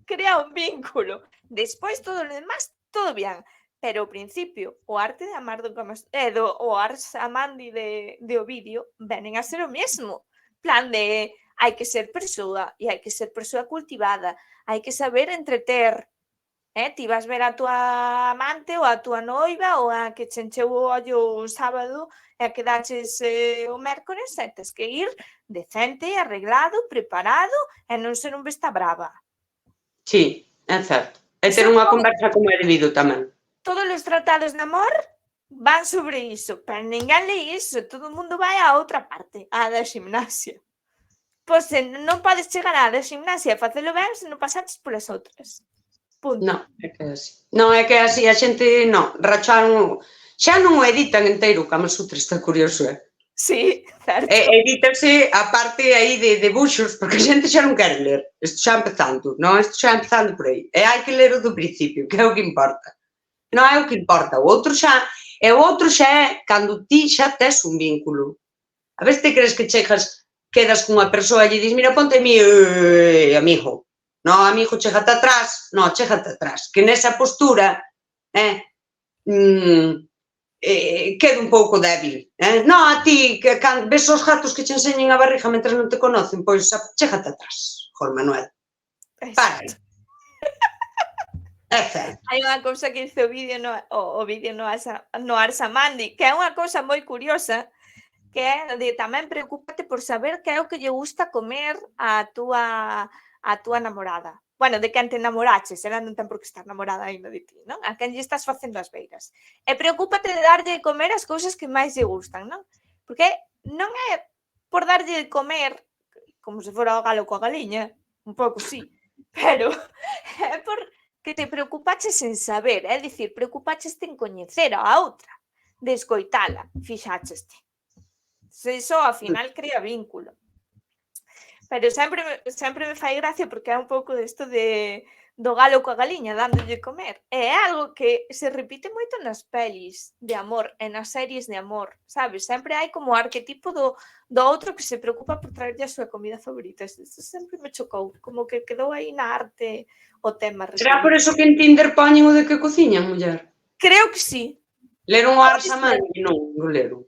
crea un vínculo. Despois todo o demás, todo bien. Pero ao principio, o arte de amar o Ars Amandi de Ovidio venen a ser o mesmo. Plan de hai que ser persoa, e hai que ser persoa cultivada, hai que saber entreter. Ti vas ver a tua amante ou a tua noiva ou a que che encheu o ollo un sábado e a que daches o mércores e tes que ir decente, arreglado, preparado e non ser un besta brava. Sí, é certo. E ter unha conversa como é debido tamén. Todos os tratados de amor van sobre iso, pero ninguén le iso, todo o mundo vai a outra parte, a da gimnasia. Pois non podes chegar a da gimnasia e facelo ben se non pasaches polas outras. Punto. Non, é que é así. Non, é que é así, a xente, non, racharon, xa non o editan inteiro, o Kama Sutra, está curioso, Sí, certo. Edítase a parte aí de debuxos, porque a xente xa non quere ler, isto xa empezando, non, isto xa empezando por aí, e hai que ler o do principio, que é o que importa. Non é o que importa, o outro xa é cando ti xa tes un vínculo. A veces te crees que quedas cunha persoa e lle dis, mira, ponte mi, amigo. No, amigo, chégate atrás. No, chégate atrás. Que nesa postura queda un pouco débil. No, a ti, que ves os gatos que che enseñen a barriga mentre non te conocen, pois chégate atrás, Jorge Manuel. Para aí. É certo. Hai unha cousa que dice o vídeo no Ars Amandi, que é unha cousa moi curiosa, que é de tamén preocúpate por saber que é o que lle gusta comer a túa namorada. Bueno, de quen te namoraches, ela non ten por que estar namorada ainda de ti, non? A quen lle estás facendo as beiras. E preocúpate de darlle de comer as cousas que máis lle gustan, non? Porque non é por darlle de comer como se fora o galo coa galiña, un pouco sí, pero é por que te preocupaches en saber, é dicir, preocupaches en coñecer a outra, de escoitala, fixácheste. Se iso, ao final, crea vínculo. Pero sempre me fai gracia porque é un pouco desto do galo coa galiña, dándolle comer. E é algo que se repite moito nas pelis de amor e nas series de amor, sabes? Sempre hai como o arquetipo do outro que se preocupa por traerlle a súa comida favorita. Isto sempre me chocou, como que quedou aí na arte o tema. Será por eso que en Tinder poñen o de que cociñan, muller? Creo que sí. Leron o Ars Amandi? Non, non leron.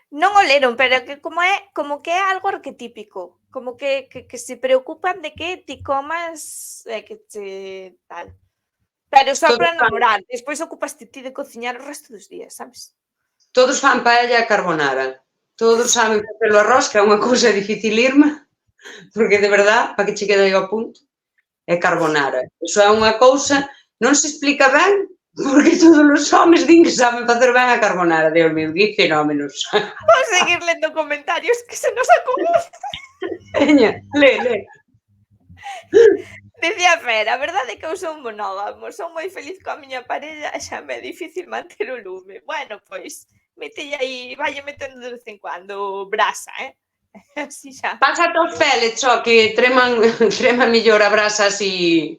Non o leron, pero que como que é algo arquetípico, como que se preocupan de que ti comas que te tal. Pero só para namorar, despois ocupaste ti de cociñar o resto dos días, sabes? Todos fan paella e carbonara. Todos saben facer o arroz, que é unha cousa dificilirma, porque de verdad, para que che quede aí ao punto, é carbonara. Iso é unha cousa, non se explica ben, porque todos os homes din que saben facer ben a carbonara. Dios mío, que fenómenos. Vou seguir lendo comentarios que se nos acumulan. Veña, le. Dicía Fer, a verdade é que eu son monógamo, son moi feliz coa miña parella e xa me é difícil manter o lume. Bueno, pois, metelle aí, valle metendo de vez en cuando brasa, así xa. Pasa aos pellets, só que trema mellor a brasa así.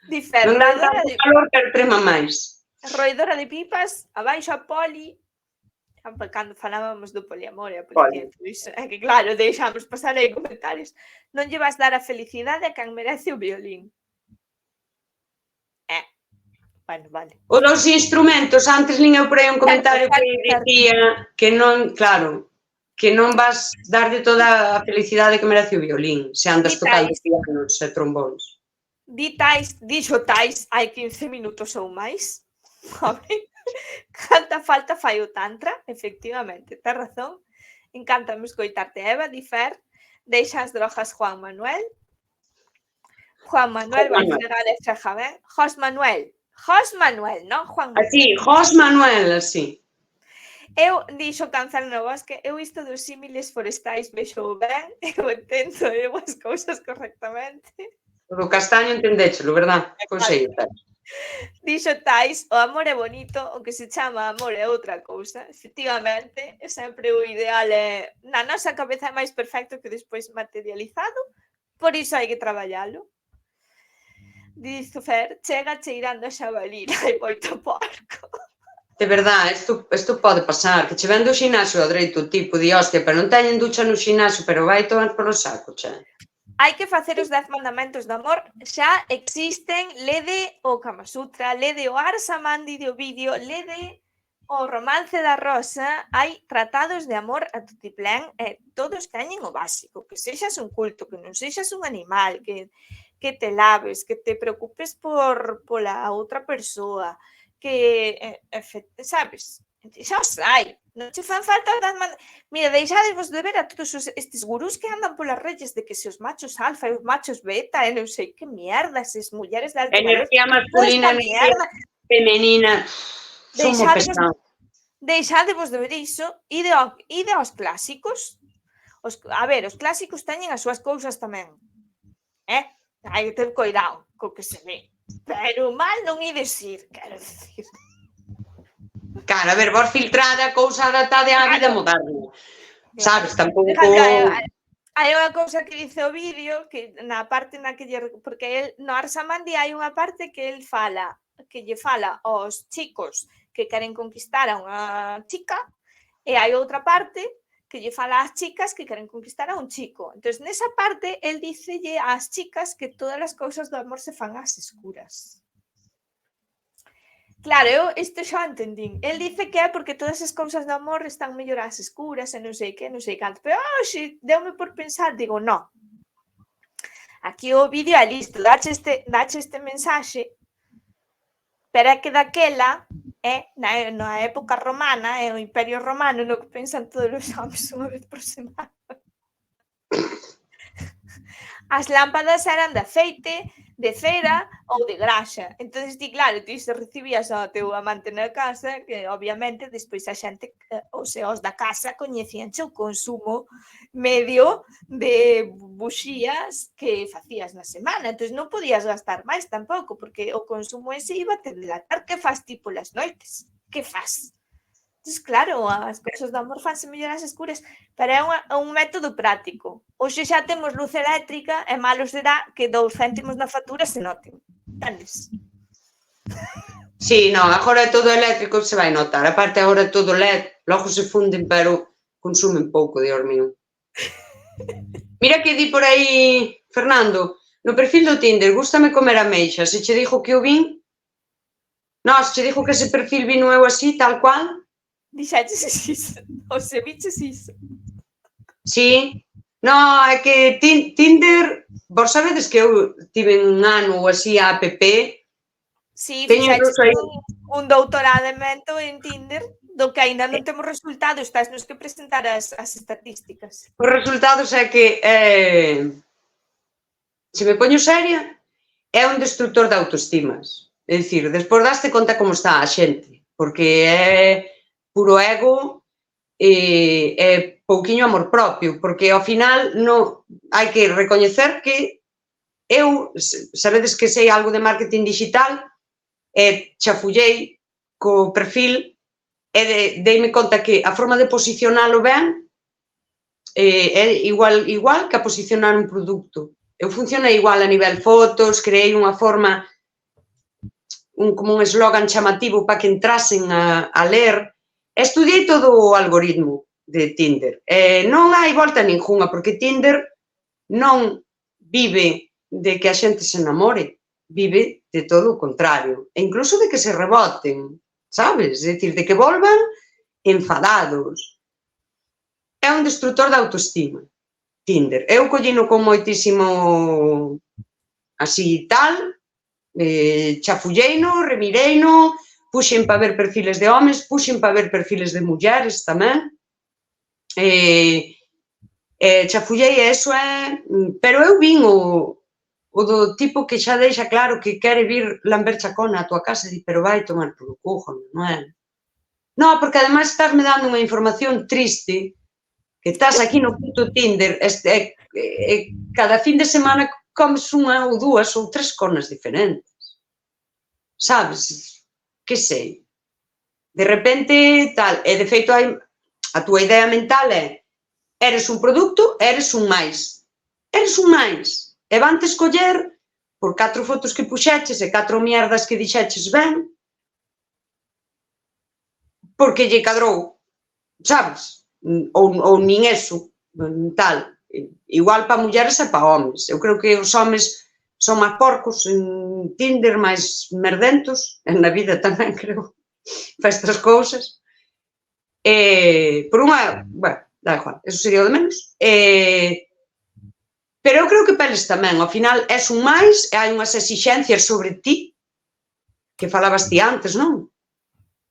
Di Fer, Non dan tanto calor, pero trema máis. roedora de pipas, abaixo a poli, cando falábamos do poliamor e a policía, é que claro, deixamos pasar aí comentarios. Non lle vas dar a felicidade a quen merece o violín. Bueno, vale. O dos instrumentos, antes lin eu por aí un comentario que dicía que non, claro, que non vas darlle toda a felicidade que merece o violín, se andas tocando pianos e trombóns. Dixo Tais hai 15 minutos ou máis. Canta falta fai o tantra, efectivamente, ten razón. Encántame escoitarte, Eva, di Fer. Deixa as drogas Juan Manuel. Juan Manuel vai fregar e freja ben. Jos Manuel, non Juan Manuel. Así, Jos Manuel, así. Eu, dixo Cáncer no Bosque, eu isto dos símiles forestais vexo ben, eu entendo eu as cousas correctamente. O do castaño entendéchelo, verdad? Consei. Dixo Tais, o amor é bonito, o que se chama amor é outra cousa. Efectivamente, sempre o ideal é, na nosa cabeza é máis perfecto que despois materializado, por iso hai que traballalo. Dice Fer, chega cheirando a xabalina e moito porco. De verdade, isto pode pasar, que che ven do xinasio ao dereito tipo de hostia, pero non teñen ducha no xinasio, pero vai tomar polo saco, che. Hai que facer os 10 mandamentos do amor, xa existen, lede o Kama Sutra, lede o Arsa Mandi de Ovidio, lede o Romance da Rosa, hai tratados de amor a tutiplén e todos teñen o básico, que sexas un culto, que non sexas un animal, que te laves, que te preocupes pola outra persoa, que, sabes, xa os hai, non che fan falta mira, deixadevos de ver a todos estes gurús que andan polas redes de que se os machos alfa e os machos beta e non sei que mierda, esas mulleres de alto valor, energía masculina, energía femenina, son moi pesados. Deixadevos de ver iso, ide aos clásicos. A ver, os clásicos teñen as súas cousas tamén, hai que ter cuidado co que se ve, pero mal non ides ir, quero dicir. Claro, a ver, vos filtrada a cousa adaptada á vida moderna, sabes, tampouco... Hai unha cousa que dice o vídeo, que na parte na que porque no Arsa Mandi hai unha parte que lle fala aos chicos que queren conquistar a unha chica, e hai outra parte que lle fala ás chicas que queren conquistar a un chico. Entón, nesa parte, el dícelle ás chicas que todas as cousas do amor se fan ás escuras. Claro, eu isto xa entendín. El dice que é porque todas as cousas do amor están mellor ás escuras e non sei que, non sei canto. Pero, xe, deu-me por pensar, digo, no. Aquí o vídeo é listo, dache este mensaxe, pero é que daquela, na época romana, o Imperio Romano, no que pensan todos os homens unha vez por semana. As lámpadas eran de aceite, de cera ou de graxa. Entón, ti, claro, ti se recibías ao teu amante na casa, que obviamente despois a xente, os da casa, coñecían o consumo medio de buxías que facías na semana. Entón, non podías gastar máis tampouco, porque o consumo ese iba a te delatar. Que faz ti polas noites? Que faz? Entón, claro, as cousas do amor fanse mellor ás escuras, pero é un método práctico. Hoxe xa temos luz eléctrica e malo será que 2 céntimos na factura se noten. Entendes? Sí, non, agora é todo eléctrico, se vai notar. Aparte, agora é todo LED, logo se funden, pero consumen pouco, Dios mío. Mira que di por aí, Fernando, no perfil do Tinder, gústame comer ameixas. Se che dixo que o vin? Non, se che dixo que ese perfil vino eu así, tal cual? Dixeches iso, ou se biches iso. Sí, non, é que Tinder, vos sabedes que eu tive un ano ou así a app. Sí, fixeches un doutoramento en Tinder, do que aínda non temos resultados, estás nos que presentar as estatísticas. Os resultados é que, se me poño seria, é un destructor de autoestimas. É dicir, despois daste conta como está a xente, porque é puro ego e pouquiño amor propio, porque ao final hai que recoñecer que eu, sabedes que sei algo de marketing digital, e chafullei co perfil e deime conta que a forma de posicionalo ben é igual que a posicionar un produto. Eu funcionei igual a nivel fotos, creei unha forma, como un eslogan chamativo para que entrasen a ler. Estudiei todo o algoritmo de Tinder. Non hai volta ninguna, porque Tinder non vive de que a xente se enamore, vive de todo o contrario, e incluso de que se reboten, sabes? É dicir, de que volvan enfadados. É un destructor da autoestima, Tinder. Eu collino con moitísimo así tal, chafulleino, remireino, puxen para ver perfiles de homes, puxen para ver perfiles de mulleres tamén, chafullei, e iso é... Pero eu vin o do tipo que xa deixa claro que quere vir lamber chacona a tua casa e di, pero vai tomar polo cu, non é? Non, porque ademais estás me dando unha información triste, que estás aquí no puto Tinder, cada fin de semana comes unha ou dúas ou tres conas diferentes. Sabes? Que sei. De repente, tal, e de feito a túa idea mental é eres un produto, eres un máis. Eres un máis. E van-te escoller por 4 fotos que puxeches e 4 mierdas que dixeches ben, porque lle cadrou, sabes? Ou nin eso, tal. Igual para mulleres e para homes. Eu creo que os homes son máis porcos en Tinder, máis merdentos, e na vida tamén, creo, para estas cousas. Por unha... Bueno, da igual, eso sería o de menos. Pero eu creo que peles tamén, ao final, és un máis, e hai unhas exixencias sobre ti, que falabas ti antes, non?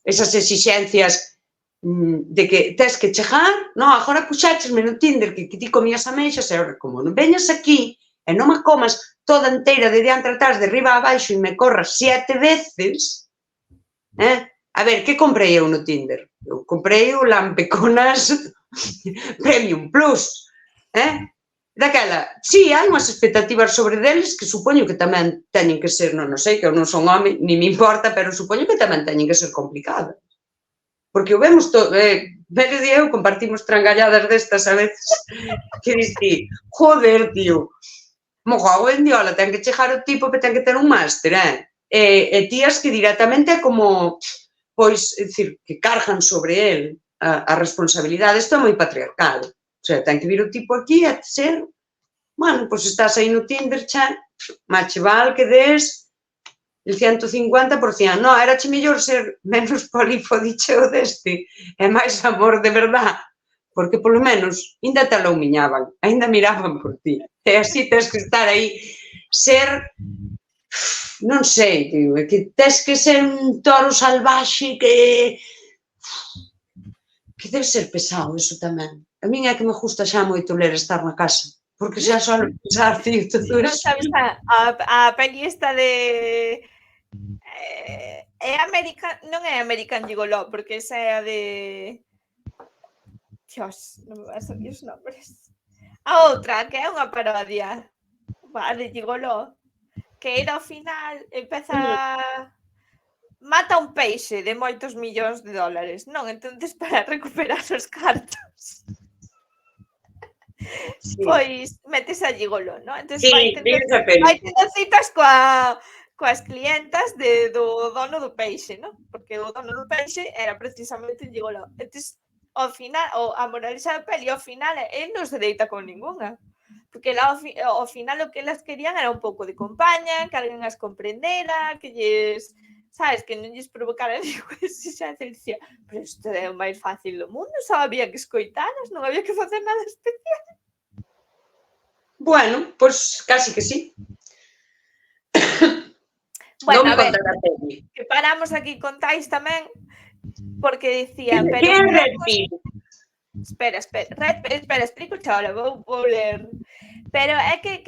Esas exixencias de que tes que chegar, non, agora puxáchesme no Tinder que ti comías ameixas, e agora, como non veñas aquí, e non me comas toda inteira de diante atrás, de riba a baixo, e me corras 7 veces, a ver, que comprei eu no Tinder? Eu comprei o Lampeconas Premium Plus, daquela, sí, hai unhas expectativas sobre deles que supoño que tamén teñen que ser, non sei, que eu non son home, ni me importa, pero supoño que tamén teñen que ser complicadas. Porque o vemos todo, Medio e eu compartimos trangalladas destas a veces, que diste, joder, tío, mojo en diola, ten que chegar o tipo que ten que ter un máster, e tías que directamente é como, pois, é dicir, que cargan sobre el a responsabilidade. Isto é moi patriarcal. O sea, ten que vir o tipo aquí a ser, bueno, pois estás aí no Tinder, xa, mache val que des el 150%. Non, era che mellor ser menos polifodicheo deste, e máis amor de verdad, porque polo menos ainda te aloumiñaban, ainda miraban por ti. E así tens que estar aí, ser... Non sei, tío, é que tes que ser un toro salvaxe que debe ser pesado, eso tamén. A min é que me gusta xa moito ler estar na casa, porque xa só pensar, tío, todo Non eso. sabes a peli esta de... É American... Non é American Gigolo, porque esa é a de... Dios, non me vai salir os nombres. A outra, que é unha parodia, a de Gigolo, que era ao final, empeza... Mata un peixe de moitos millóns de dólares, non? Entonces, para recuperar os cartos, pois metes a Gigolo, non? Entonces, vai tendo citas coas clientas do dono do peixe, non? Porque o dono do peixe era precisamente un Gigolo. Entonces, ao final, a moralexa da peli, ao final, el non se deita con ninguna. Porque ao final o que elas querían era un pouco de compañía, que alguén as comprendera, que lles... Sabes, que non lles provocara ninguna exigencia. Dicía, pero isto é o máis fácil do mundo, só había que escoitalas, non había que facer nada especial. Bueno, pois casi que sí. Bueno, a ver, que paramos aquí con Tais tamén, porque dicía... Que é Red Pill? Espera, explico ahora, vou ler. Pero é que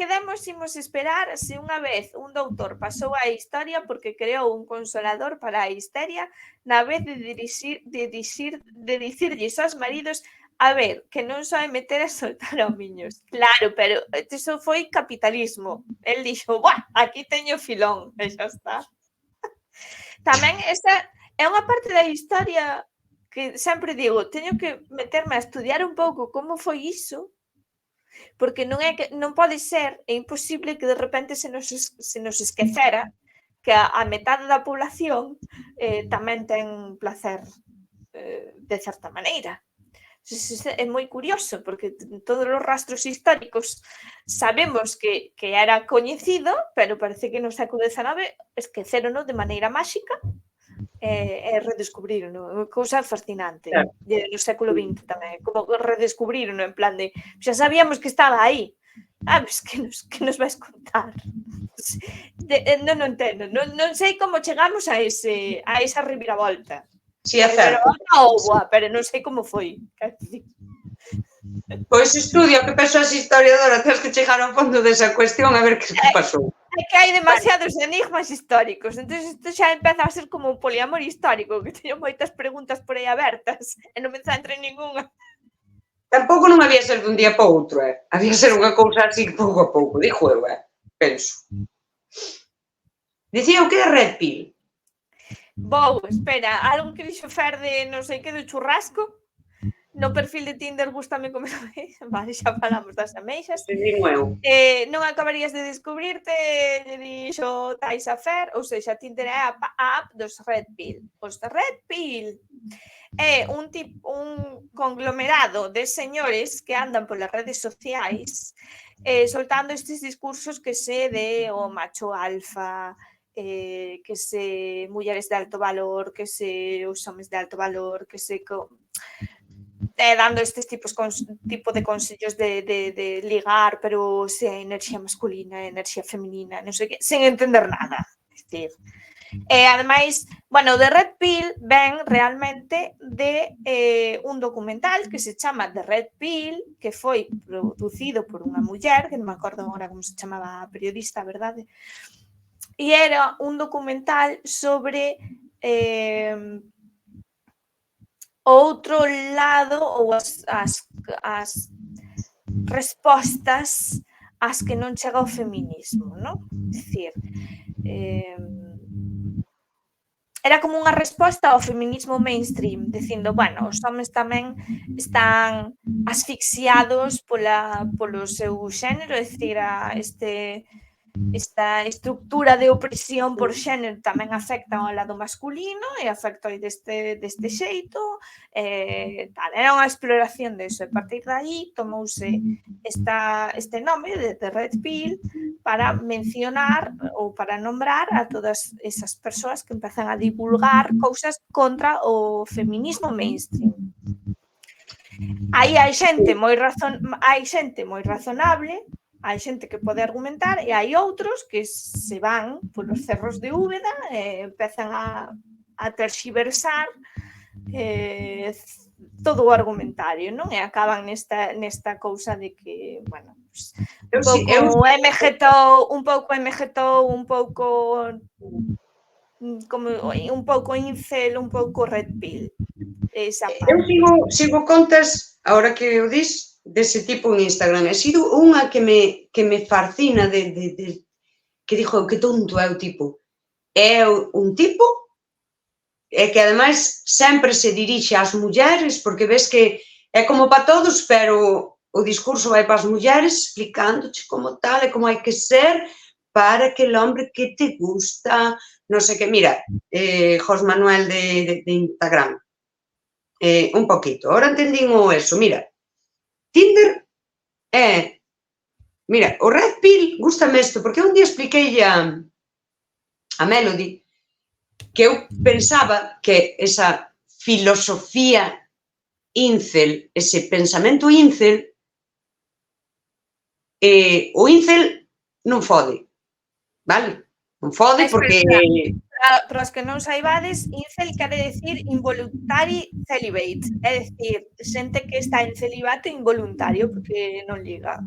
imos esperar se unha vez un doutor pasou a historia porque creou un consolador para a histeria na vez de dicirlles aos maridos A ver, que non só é meter e soltar homiños. Claro, pero eso foi capitalismo. El dixo, buah, aquí teño filón, e xa está. Tamén esa é unha parte da historia que sempre digo, teño que meterme a estudiar un pouco como foi iso, porque non pode ser, é imposible que de repente se nos esquecera que a metade da población tamén ten placer de certa maneira. É moi curioso, porque todos os rastros históricos sabemos que era coñecido, pero parece que no século XIX esquecerono de maneira máxica e redescubrirono. Cousa fascinante. Claro. No século XX tamén. Como redescubrirono en plan de xa sabíamos que estaba aí. Pues que nos vais contar? Non entendo. Non sei como chegamos a esa reviravolta. Si, é certo. Pero non sei como foi. Pois estudia que persoas historiadoras tens que chegar ao fondo desa cuestión a ver que pasou. É que hai demasiados enigmas históricos, entón isto xa empeza a ser como un poliamor histórico, que teño moitas preguntas por aí abertas e non me centro en ninguna. Tampouco non había ser dun día para outro, había ser unha cousa así pouco a pouco, dixo eu, penso. Dicía o que é Red Pill? Espera, algo que dixo Fer de non sei que do churrasco, no perfil de Tinder gústame comer ameixas, vale, xa falamos das ameixas. Non acabarías de descubrirte, dixo Taisa Fer, ou seja, Tinder é a app dos Red Pill. Os Red Pill é un conglomerado de señores que andan polas redes sociais soltando estes discursos que se de o macho alfa, que se mulleres de alto valor, que se os homes de alto valor, que se dando estes tipo de consellos de ligar, pero se a enerxía masculina, a enerxía feminina, non sei que, sen entender nada. E ademais, bueno, de Red Pill ven realmente de un documental que se chama The Red Pill, que foi producido por unha muller, que non me acordo agora como se chamaba a periodista, a verdade, e era un documental sobre outro lado ou as respostas ás que non chega o feminismo, non? É dicir, era como unha resposta ao feminismo mainstream, dicindo, bueno, os homens tamén están asfixiados polo seu xénero, é dicir, esta estructura de opresión por xénero tamén afecta ao lado masculino e afecta deste xeito, era unha exploración deso, e a partir de aí tomouse este nome de Red Pill para mencionar ou para nombrar a todas esas persoas que empezan a divulgar cousas contra o feminismo mainstream. Aí hai xente moi razonable, hai xente que pode argumentar e hai outros que se van polos cerros de Úbeda e empezan a terxiversar todo o argumentario, non? E acaban nesta cousa de que, bueno, un pouco MGTOW, un pouco incel, un pouco Red Pill. Eu sigo contas, agora que o dis, dese tipo en Instagram. E sido unha que me fascina que dixo que tonto é o tipo. É un tipo e que ademais sempre se dirixe ás mulleres, porque ves que é como para todos, pero o discurso vai para as mulleres explicándoche como tal e como hai que ser para que el hombre que te gusta, non sei que. Mira, Jos Manuel de Instagram, un poquito. Ahora entendín o eso, mira. Tinder mira, o Red Pill, gústame isto, porque un día expliquei a Melody que eu pensaba que esa filosofía incel, ese pensamento incel, o incel non fode, vale? Non fode porque... Para os que non saibades, incel quere decir involuntary celibate, é dicir, xente que está en celibato involuntario porque non liga.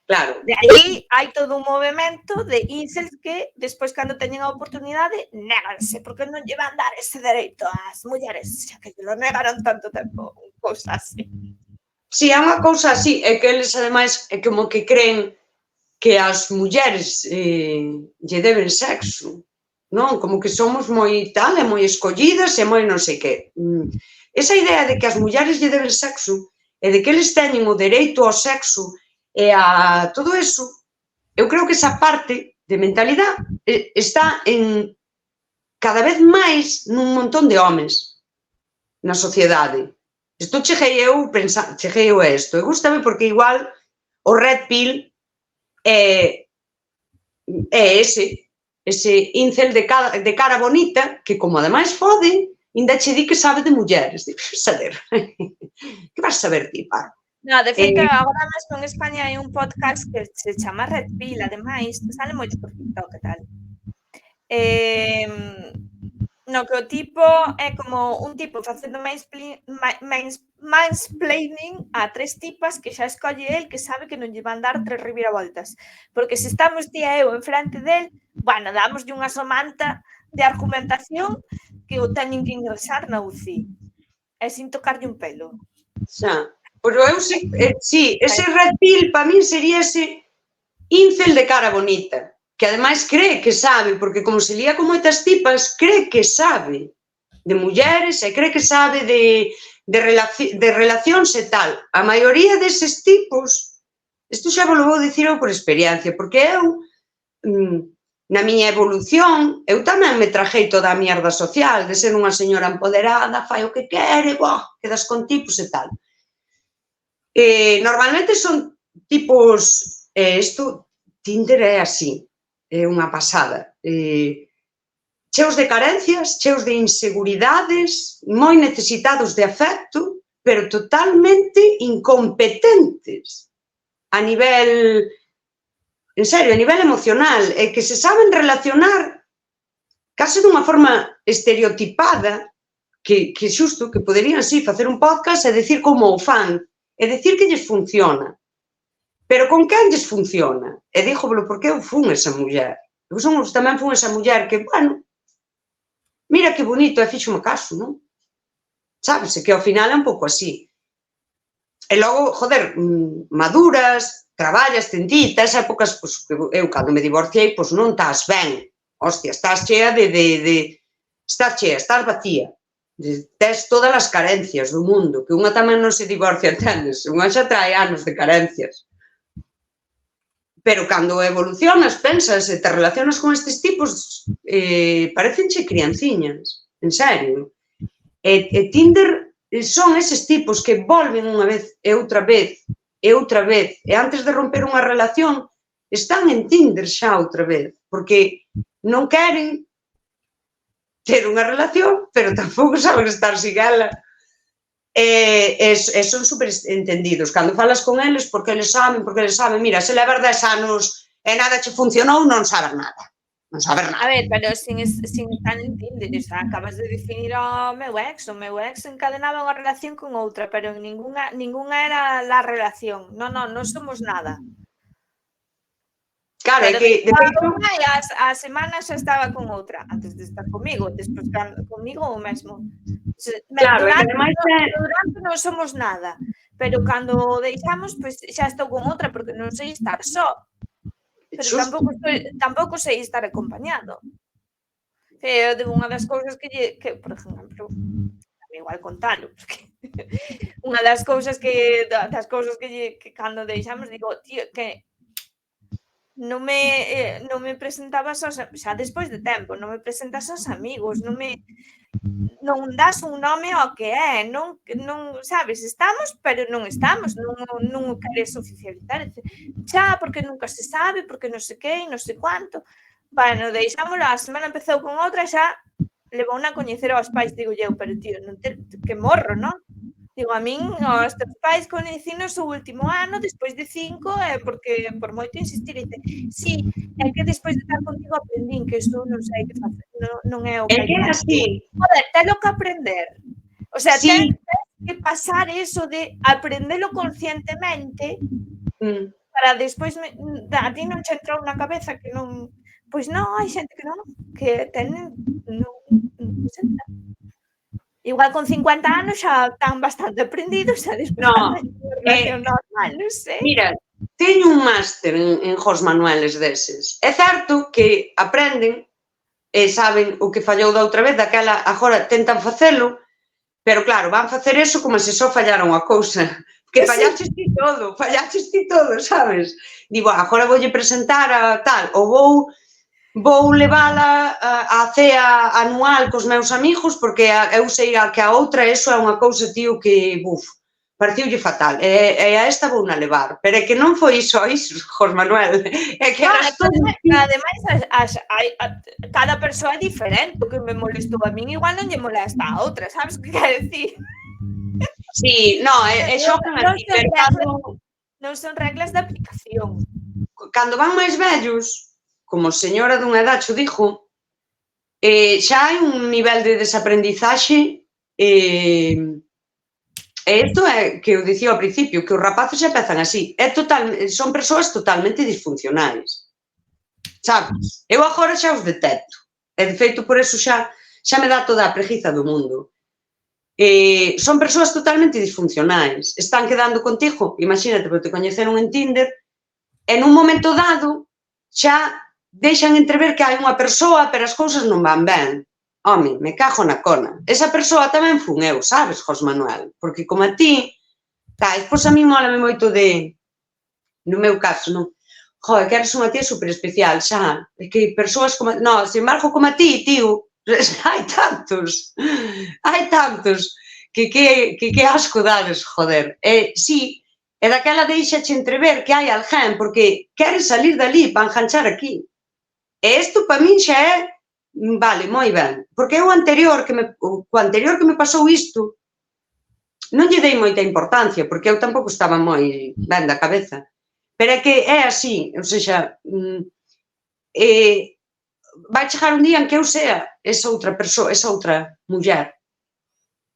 Claro. De aí hai todo un movimento de incels que despois cando teñen a oportunidade néganse, porque non lle van dar ese dereito ás mulleres, xa que lo negaron tanto tempo. cousa así. Si, é unha cousa así, é que eles, ademais, é como que creen que as mulleres lle deben sexo, non? Como que somos moi tal, e moi escollidas, e moi non sei que. Esa idea de que as mulleres lle deben sexo, e de que eles teñen o dereito ao sexo, e a todo eso, eu creo que esa parte de mentalidade está en cada vez máis nun montón de homes na sociedade. Isto cheguei eu a isto, e gústame porque igual o red pill é ese incel de cara bonita que, como ademais fode, ainda che di que sabe de mulleres. Saber, que vas saber ti, paro? No, de feito, agora mesmo en España hai un podcast que se chama Red Pill, ademais, sale moito por TikTok e tal. No que o tipo é como un tipo facendo mansplaining a tres tipas que xa escolle el, que sabe que non lle van dar tres reviravoltas. Porque se estamos ti e eu enfrente del, bueno, damoslle unha somanta de argumentación que o teñen que ingresar na UCI. E sin tocarlle un pelo. Xa, pero eu sí, ese red pill para min sería ese incel de cara bonita, que ademais cree que sabe, porque como se lía con moitas tipas, cree que sabe de mulleres e cree que sabe de relacións e tal. A maioría deses tipos, isto xa vos vou dicir eu por experiencia, porque eu, na miña evolución, eu tamén me trajei toda a mierda social, de ser unha señora empoderada, fai o que quere, quedas con tipos e tal. Normalmente son tipos, isto, Tinder é así, é unha pasada, cheos de carencias, cheos de inseguridades, moi necesitados de afecto, pero totalmente incompetentes a nivel, en serio, a nivel emocional, e que se saben relacionar case dunha forma estereotipada, que xusto, que poderían, sí, facer un podcast e decir como o fan, e decir que lles funciona. Pero con quen lles funciona? E dígovolo porque eu fun esa muller. Eu tamén fun esa muller que, bueno, mira que bonito, e fixo-me caso, non? Sábese que ao final é un pouco así. E logo, joder, maduras, traballas, tentitas, épocas, pois, eu cando me divorciei, pois non estás ben. Hostia, estás chea estás vacía. Tes todas as carencias do mundo, que unha tamén non se divorcia, entendes? Unha xa trae anos de carencias. Pero cando evolucionas, pensas e te relacionas con estes tipos, parecenche crianciñas, en serio. E Tinder son eses tipos que volven unha vez e outra vez, e antes de romper unha relación, están en Tinder xa outra vez, porque non queren ter unha relación, pero tampouco saben estar sin ela. E son super entendidos. Cando falas con eles, porque eles saben, mira, se levar 10 anos e nada che funcionou, non saber nada. Non saber nada. A ver, pero sin estar en Tinder, acabas de definir o meu ex encadenaba unha relación con outra, pero ninguna era la relación. Non somos nada. Claro, é que... A semana xa estaba con outra, antes de estar comigo, despois comigo o mesmo. Claro, durante non somos nada, pero cando deixamos, pois xa estou con outra, porque non sei estar só. Pero tampouco sei estar acompañado. De unha das cousas que por exemplo, igual contalo, porque unha das cousas que cando deixamos, digo, tío, que non me presentabas xa despois de tempo, non me presentas aos amigos, non das un nome ao que é, non sabes, estamos, pero non estamos, non o queres oficializar, xa, porque nunca se sabe, porque non sei que, non sei cuánto. Bueno, deixámoslo, a semana empezou con outra, xa levou a coñecer aos pais, digo eu, pero tío, que morro, non? Digo, a min, os teus pais conhecinos o último ano, despois de 5, porque por moito insistir, dice, sí, é que despois de estar contigo aprendín que isto non sei que facer, non é o que hai que facer. Joder, telo que aprender. O sea, tens que pasar eso de aprendelo conscientemente para despois a ti non che entrou na cabeza que non... Pois non, hai xente que non, que ten... non se entra. Igual con 50 anos xa están bastante aprendidos a despois No, unha relación normal, non sei. mira, teño un máster en Jos Manueles deses. É certo que aprenden e saben o que fallou da outra vez, daquela agora tentan facelo, pero claro, van facer eso como se só fallara unha cousa. Que fallaches ti todo, sabes? Digo, agora voulle presentar a tal, ou vou levala á cea anual cos meus amigos, porque eu sei que a outra, eso é unha cousa, tío, que, pareciulle fatal. E a esta vou na levar. Pero é que non foi só iso, Jos Manuel. É que eras todo... Ademais, cada persoa é diferente. O que me molestou a min igual non lle molesta a outra, sabes que quero dicir? Sí, no, é xocan aquí, pero non son reglas de aplicación. Cando van máis vellos, como señora dunha edad xo dixo, xa hai un nivel de desaprendizaxe e isto é que eu dicía ao principio, que os rapaces xa empezan así. Son persoas totalmente disfuncionais. Sabes? Eu agora xa os detecto. E, de feito, por eso xa me dá toda a preguiza do mundo. Son persoas totalmente disfuncionais. Están quedando contigo, imagínate, porque te coñeceron en Tinder, e nun momento dado xa deixan entrever que hai unha persoa, pero as cousas non van ben. Home, me cago na cona. Esa persoa tamén fun eu, sabes, Jos Manuel? Porque como a ti, despois a mí mólame moito no meu caso, non? Joder, que eres unha tía super especial, xa. É que persoas como... Non, sin embargo, como a ti, tío, hai tantos que asco dades, joder. Sí, e daquela deixache entrever que hai alguén, porque queres salir dali para enganchar aquí. E isto para min xa é, vale, moi ben, porque co anterior que me pasou isto, non lle dei moita importancia, porque eu tampouco estaba moi ben da cabeza. Pero é que é así, ou seja, vai chegar un día en que eu sea esa outra persoa, esa outra muller,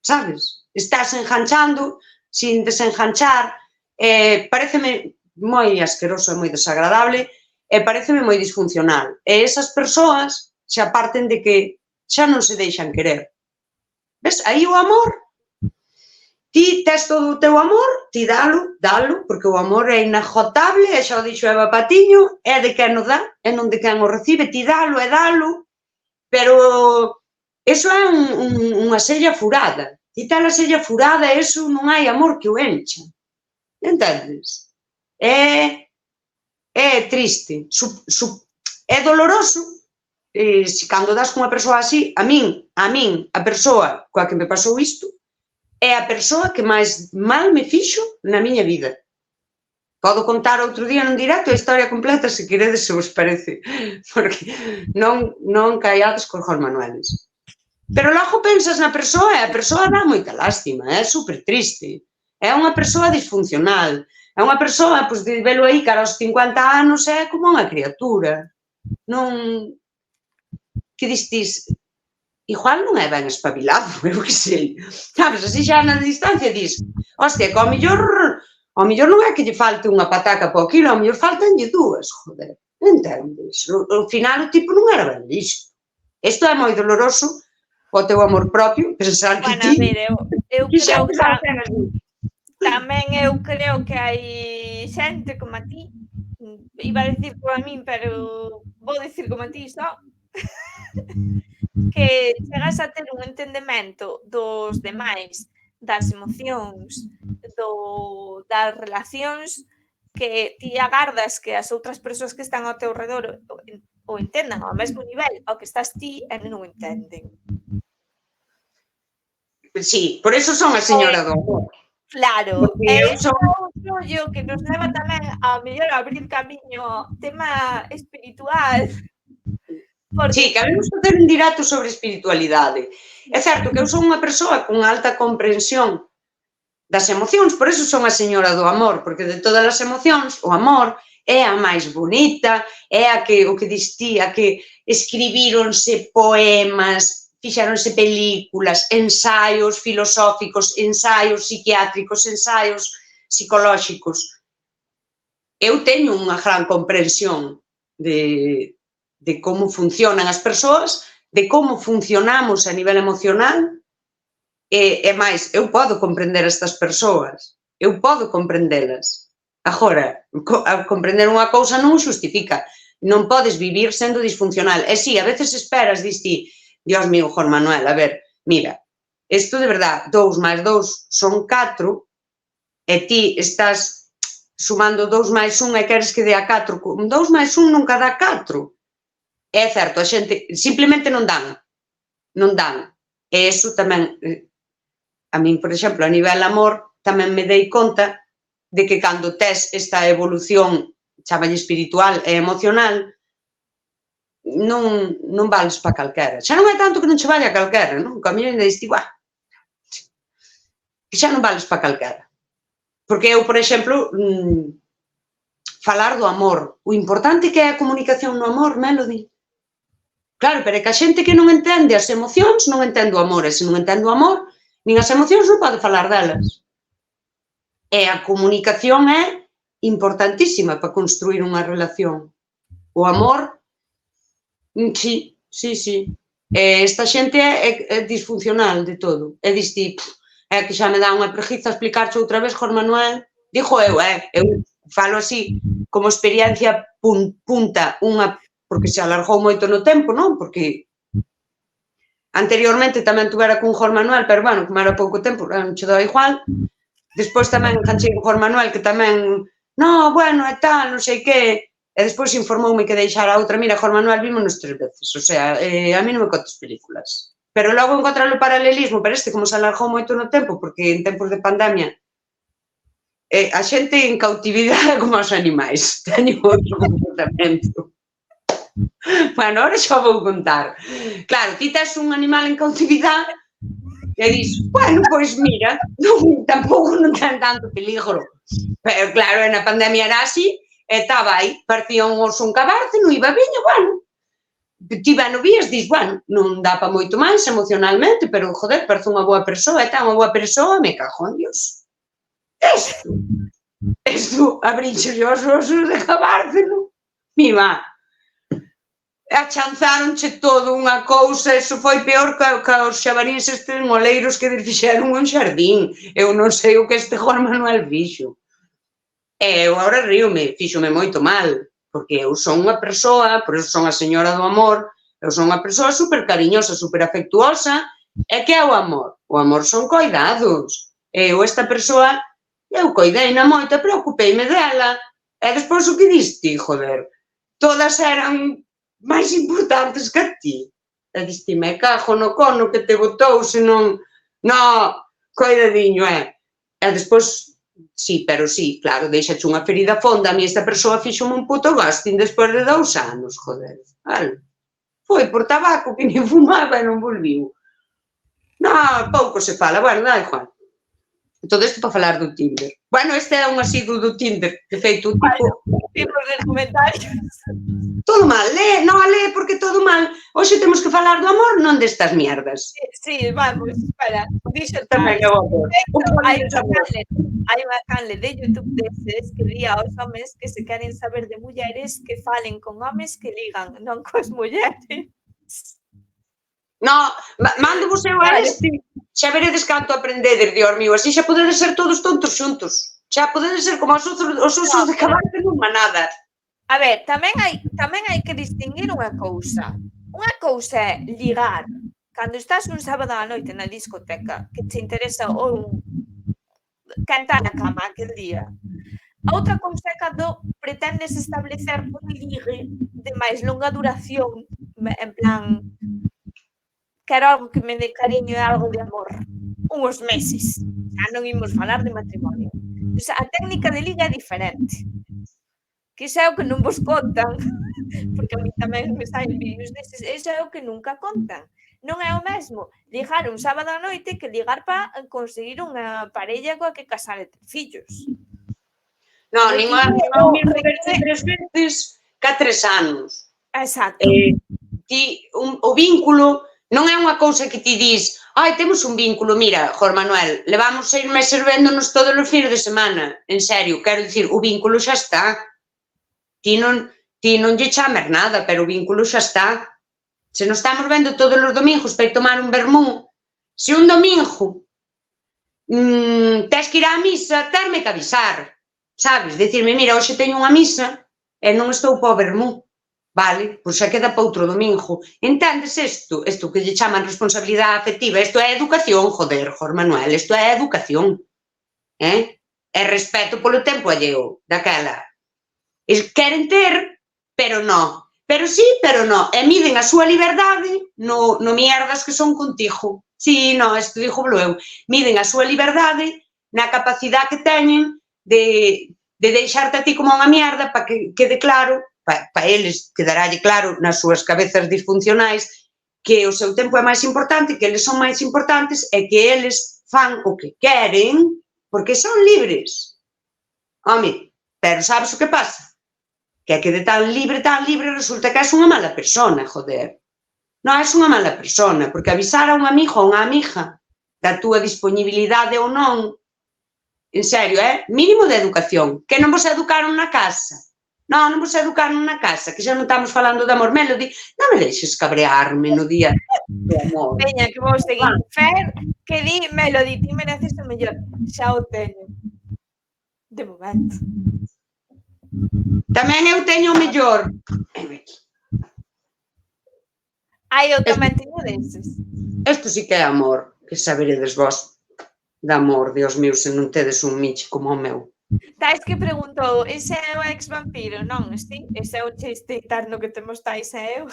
sabes? Estás enganchando sin desenganchar, pareceme moi asqueroso e moi desagradable, e pareceme moi disfuncional. E esas persoas xa parten de que xa non se deixan querer. Ves? Aí o amor, ti tes todo o teu amor, ti dalo, porque o amor é inagotable, e xa o dixo Eva Patiño, é de quen o dá, e non de quen o recibe, ti dalo e dalo, pero eso é unha sella furada. Ti tal a sella furada, eso non hai amor que o encha. Entendes? É triste, é doloroso, se cando das con unha persoa así, a min, a persoa coa que me pasou isto, é a persoa que máis mal me fixo na miña vida. Podo contar outro día nun directo a historia completa, se queredes, se vos parece, porque non caiades con Jos Manueles. Pero logo pensas na persoa e a persoa dá moita lástima, é super triste. É unha persoa disfuncional. É unha persoa, pois, de velo aí, cara aos 50 anos, é como unha criatura. Non... Que distis? Igual non é ben espabilado, eu que sei. Sabes, así xa na distancia dis, hostia, que ao mellor non é que lle falte unha pataca po quilo, ao mellor faltanlle dúas, joder. Entendes? Ao final o tipo non era ben listo. Isto é moi doloroso o teu amor propio, pensar que ti... Bueno, a ver, eu creo que... Tamén eu creo que hai xente como a ti, iba a dicir como a min, pero vou dicir como a ti só, que chegas a ter un entendemento dos demais, das emocións, das relacións, que ti agardas que as outras persoas que están ao teu redor o entendan ao mesmo nivel ao que estás ti e non o entenden. Sí, por eso son a señora do amor. Claro, e iso é un rollo que nos leva tamén a mellor a abrir camiño tema espiritual. Sí, queremos facer un directo sobre espiritualidade. É certo que eu son unha persoa con alta comprensión das emocións, por eso son a señora do amor, porque de todas as emocións, o amor é a máis bonita, é a que, o que distía, que escribíronse poemas, fixáronse películas, ensaios filosóficos, ensaios psiquiátricos, ensaios psicolóxicos. Eu teño unha gran comprensión de como funcionan as persoas, de como funcionamos a nivel emocional, E máis, eu podo comprender estas persoas, eu podo comprendelas. Agora, comprender unha cousa non o xustifica. Non podes vivir sendo disfuncional. E si, a veces esperas, dis ti, Dios mío, Juan Manuel, a ver, mira, isto de verdad, 2 máis 2 son 4, e ti estás sumando 2 máis 1 e queres que dé a 4. 2 máis 1 nunca dá 4. É certo, a xente simplemente non dan. Non dan. E iso tamén, a min, por exemplo, a nivel amor, tamén me dei conta de que cando tes esta evolución, chámalle espiritual e emocional, non vales para calquera. Xa non é tanto que non che vale a calquera, non? Que a mí ainda diste, que xa non vales para calquera. Porque eu, por exemplo, falar do amor, o importante que é a comunicación no amor, Melody. Claro, pero é que a xente que non entende as emocións non entende o amor, e se non entende o amor, nin as emocións non pode falar delas. E a comunicación é importantísima para construir unha relación. O amor, sí. Esta xente é disfuncional de todo. É diste, é que xa me dá unha preguiza explicarche outra vez, Juan Manuel. Digo eu falo así, como experiencia punta, unha, porque se alargou moito no tempo, non? Porque anteriormente tamén tuvera con Juan Manuel, pero bueno, como era pouco tempo, non che dá igual. Despois tamén enganchei con Juan Manuel, que tamén, no, bueno, e tal, non sei que, e despois informoume que deixara a outra, mira, Juan Manuel vímonos 3 veces, o sea, a mí non me contas películas. Pero logo encontrar o paralelismo, pero como se alargou moito no tempo, porque en tempos de pandemia, a xente en cautividade como os animais, teño outro comportamento. Bueno, ahora xa vou contar. Claro, ti tes un animal en cautividade, e dis, bueno, pois mira, tampouco non ten tanto peligro. Pero claro, na pandemia era así, e estaba aí, partía un oso un cabarce, non iba viño, bueno, ti ben o vías, dis, bueno, non dá pa moito máis emocionalmente, pero, joder, parece unha boa persoa, e tan unha boa persoa, me cago en Dios. Isto, abrinche os osos de cabarce, non? Mima, achanzáronche todo unha cousa, eso foi peor que os xabaríns estes moleiros que fixeron un xardín. Eu non sei o que este Juan Manuel fixo. E eu agora ríome, fíxome moito mal, porque eu son unha persoa, por eso son a señora do amor, eu son unha persoa super cariñosa, super afectuosa, e que é o amor? O amor son coidados. Eu esta persoa, eu coidei-na moita, preocupeime dela, e despois o que diste, joder, todas eran máis importantes que a ti. E diste, me cago no cono que te botou, senón, no, coidadiño, E despois, sí, pero sí, claro, deixache unha ferida fonda, a mí esta persoa fixome un puto ghosting despois de 2 anos, joder. Vale. Foi por tabaco que me fumaba e non volviu. No, pouco se fala, bueno, dai, Juan. Todo isto para falar do Tinder. Bueno, este é un asiduo do Tinder, de feito, tipo... Tipos de comentarios. Todo mal, non a lee porque todo mal. Hoxe temos que falar do amor, non destas mierdas. Sí, vamos, espera. Dixo tamén é bo. Hai unha canle de YouTube deses que di aos homes que se queren saber de mulleres que falen con homes que ligan, non coas mulleres. No, mándovos eu a este. Xa veredes canto aprendedes, Dios mío, así xa podedes ser todos tontos xuntos. Xa podedes ser como os osos de cabarce non manadas. A ver, tamén hai que distinguir unha cousa. Unha cousa é ligar. Cando estás un sábado á noite na discoteca, que te interesa ou quen está na cama aquel día. A outra cousa é cando pretendes establecer un ligue de máis longa duración, en plan, quero algo que me dé cariño e algo de amor. Uns meses. Xa non imos falar de matrimonio. O sea, a técnica de liga é diferente. Que xa é o que non vos contan, porque a mí tamén me saen vídeos deses, xa é o que nunca contan. Non é o mesmo ligar un sábado á noite que ligar para conseguir unha parella coa que casar e ter fillos. Non, ningún verse 3 veces ca 3 anos. Exacto. O vínculo non é unha cousa que ti dis, temos un vínculo, mira, Jorge Manuel, levamos 6 meses véndonos todos os fines de semana, en serio, quero dicir, o vínculo xa está. Ti non lle chames nada, pero o vínculo xa está. Se nos estamos vendo todos os domingos para tomar un vermú, Se un domingo tes que ir á misa, terme que avisar, sabes? Dicirme, mira, hoxe teño unha misa e non estou para o vermú, vale? Pois xa queda para outro domingo. Entendes isto? Isto que lle chaman responsabilidade afectiva, isto é educación, joder, Jor Manuel, isto é educación, é respeto polo tempo alleo daquela. Queren ter, pero non. Pero sí, pero non. E miden a súa liberdade no mierdas que son contigo. Sí, non, isto dígolo eu. Miden a súa liberdade na capacidade que teñen de deixarte a ti como unha mierda para que quede claro, para eles quedarálle claro nas súas cabezas disfuncionais que o seu tempo é máis importante, que eles son máis importantes e que eles fan o que queren porque son libres. Home, pero sabes o que pasa? Que de tan libre resulta que és unha mala persona, joder. Non és unha mala persona, porque avisar a un amigo ou unha amiga da túa disponibilidade ou non, en serio, mínimo de educación. Que non vos educaron na casa? Non vos educaron na casa, que xa non estamos falando de amor. Melody, non me deixes cabrearme no día do amor. Veña, que vou seguir. Fer, que di, Melody, ti mereces o mellor. Xa o teño. De momento. Tamén eu teño o mellor. Ai, eu tamén teño deses. Isto sí que é amor, que saberedes vos de amor, Dios mío, se non tedes un miche como o meu. Tais que preguntou, ese é o ex-vampiro? Non, sí, ese é o chiste interno que temos Tais e eu.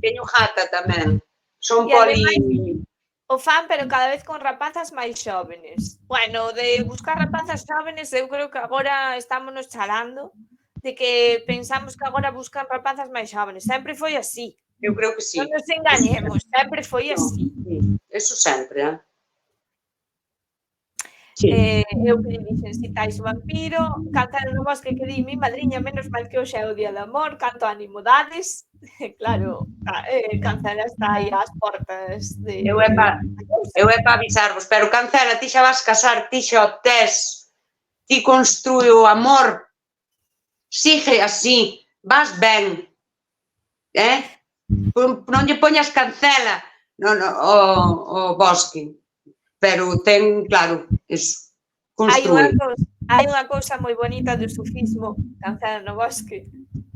Teño gata tamén. Son poli... O fan, pero cada vez con rapazas máis xóvenes. Bueno, de buscar rapazas xóvenes, eu creo que agora estámonos chalando de que pensamos que agora buscan rapazas máis xóvenes. Sempre foi así. Eu creo que sí. Non nos engañemos, sempre foi así. Eso sempre, Sí. Eu que dixen, si Tais o vampiro, cantar no bosque que di mi madriña, menos mal que hoxe é o día de amor, canto animodades. Claro, Cancela está aí ás portas de... Eu é para avisarvos, pero Cancela, ti xa vas casar, ti xa o tes, ti construi o amor, sigue así, vas ben, non lle poñas Cancela o bosque, pero ten, claro, eso, construi. Hai unha cousa moi bonita do sufismo, Cancela no bosque,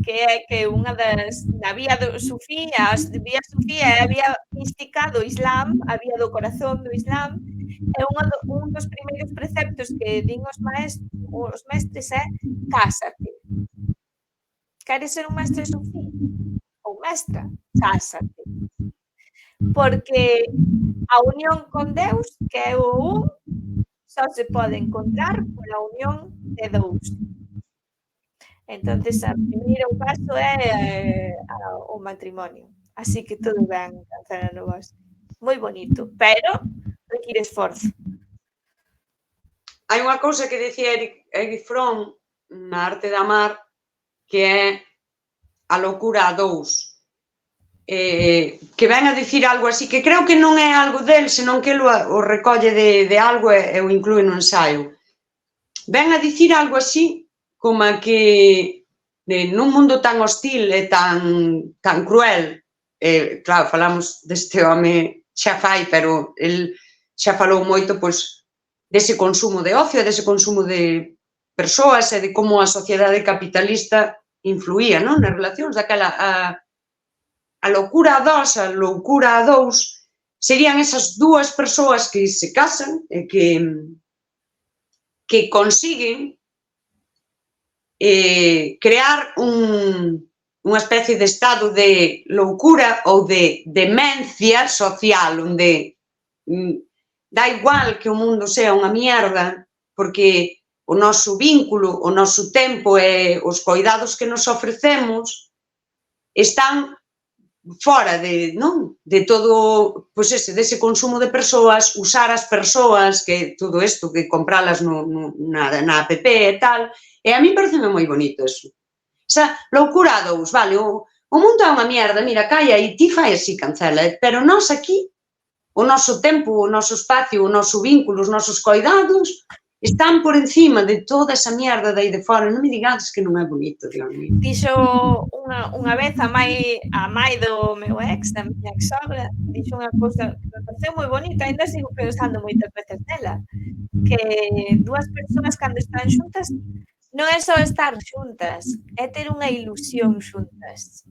que é que unha das, na vía do sufí, a vía sufí é a vía mística do Islam, a vía do corazón do Islam, e un dos primeiros preceptos que din os mestres é cásate. Queres ser un mestre sufí? Ou mestra? Cásate. Porque a unión con Deus, que é o un, só se pode encontrar pola unión de dous. Entonces, o primeiro paso é o matrimonio. Así que todo ben, Cancela no bosque. Moi bonito, pero require esforzo. Hai unha cousa que dicía Eric Fromm na Arte de Amar, que é a loucura a dous. Que ven a dicir algo así, que creo que non é algo del, senón que o recolle de algo e o inclúe no ensaio. Ven a dicir algo así, como que nun mundo tan hostil e tan cruel, claro, falamos deste home xa fai, pero el xa falou moito, pois, dese consumo de ocio, dese consumo de persoas e de como a sociedade capitalista influía, non? Nas relacións daquela... A loucura a dos, a loucura a dous, serían esas dúas persoas que se casan e que consiguen crear unha especie de estado de loucura ou de demencia social, onde dá igual que o mundo sea unha mierda, porque o noso vínculo, o noso tempo e os coidados que nos ofrecemos están fora de todo, pois dese consumo de persoas, usar as persoas, que todo isto, que compralas na app e tal, e a mí pareceme moi bonito eso. Esa loucura a dous, vale, o mundo é unha mierda, mira, calla, e ti fai así, Cancela, pero nós aquí, o noso tempo, o noso espacio, o noso vínculo, os nosos coidados, están por encima de toda esa mierda de aí de fora. Non me digades que non é bonito, Dios mío. Dixo unha vez a mãe do meu ex, da miña exsogra, dixo unha cousa que me pareceu moi bonita, ainda sigo pensando moitas veces nela, que dúas persoas cando están xuntas non é só estar xuntas, é ter unha ilusión xuntas.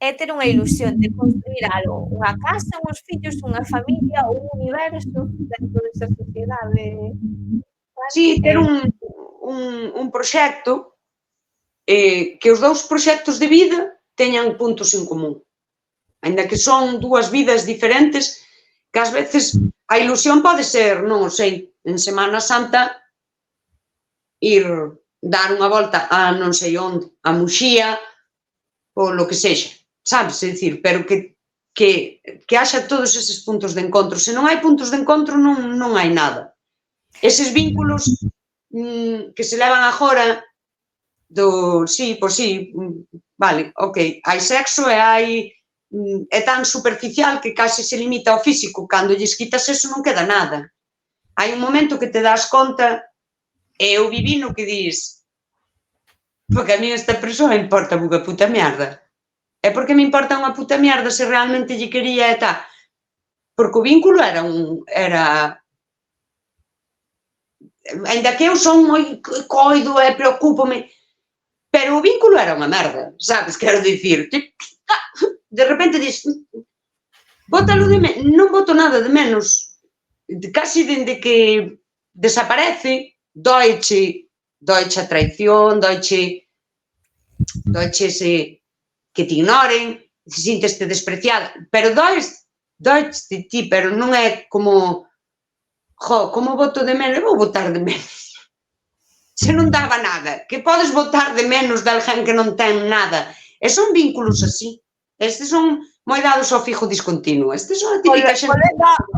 É ter unha ilusión de construir algo, unha casa, uns fillos, unha familia, un universo dentro desa sociedade. Sí, ter un proxecto que os dous proxectos de vida teñan puntos en común. Ainda que son dúas vidas diferentes, que ás veces a ilusión pode ser, non sei, en Semana Santa ir dar unha volta a non sei onde, a Muxía, ou lo que sexa, sabes? É dicir, pero que haxa todos eses puntos de encontro. Se non hai puntos de encontro, non hai nada. Eses vínculos que se levan agora do sí, pois sí, vale, ok, hai sexo e hai é tan superficial que case se limita ao físico, cando lles quitas eso non queda nada. Hai un momento que te das conta e eu viví no que dis porque a mí esta persoa importa unha puta merda. É porque me importa unha puta merda se realmente lle quería e tal. Porque o vínculo era ainda que eu son moi coido e preocúpome, pero o vínculo era unha merda, sabes? Quero dicir, de repente dis, bótalo de menos, non boto nada de menos, casi dende que desaparece, doeche a traición, doeche ese que te ignoren, sinteste despreciada, pero doeche de ti, pero non é como, como boto de menos, vou botar de menos. Se non daba nada, que podes botar de menos de alguén que non ten nada. E son vínculos así. Estes son moi dados ao fijo discontinuo. Estes son a típica xente...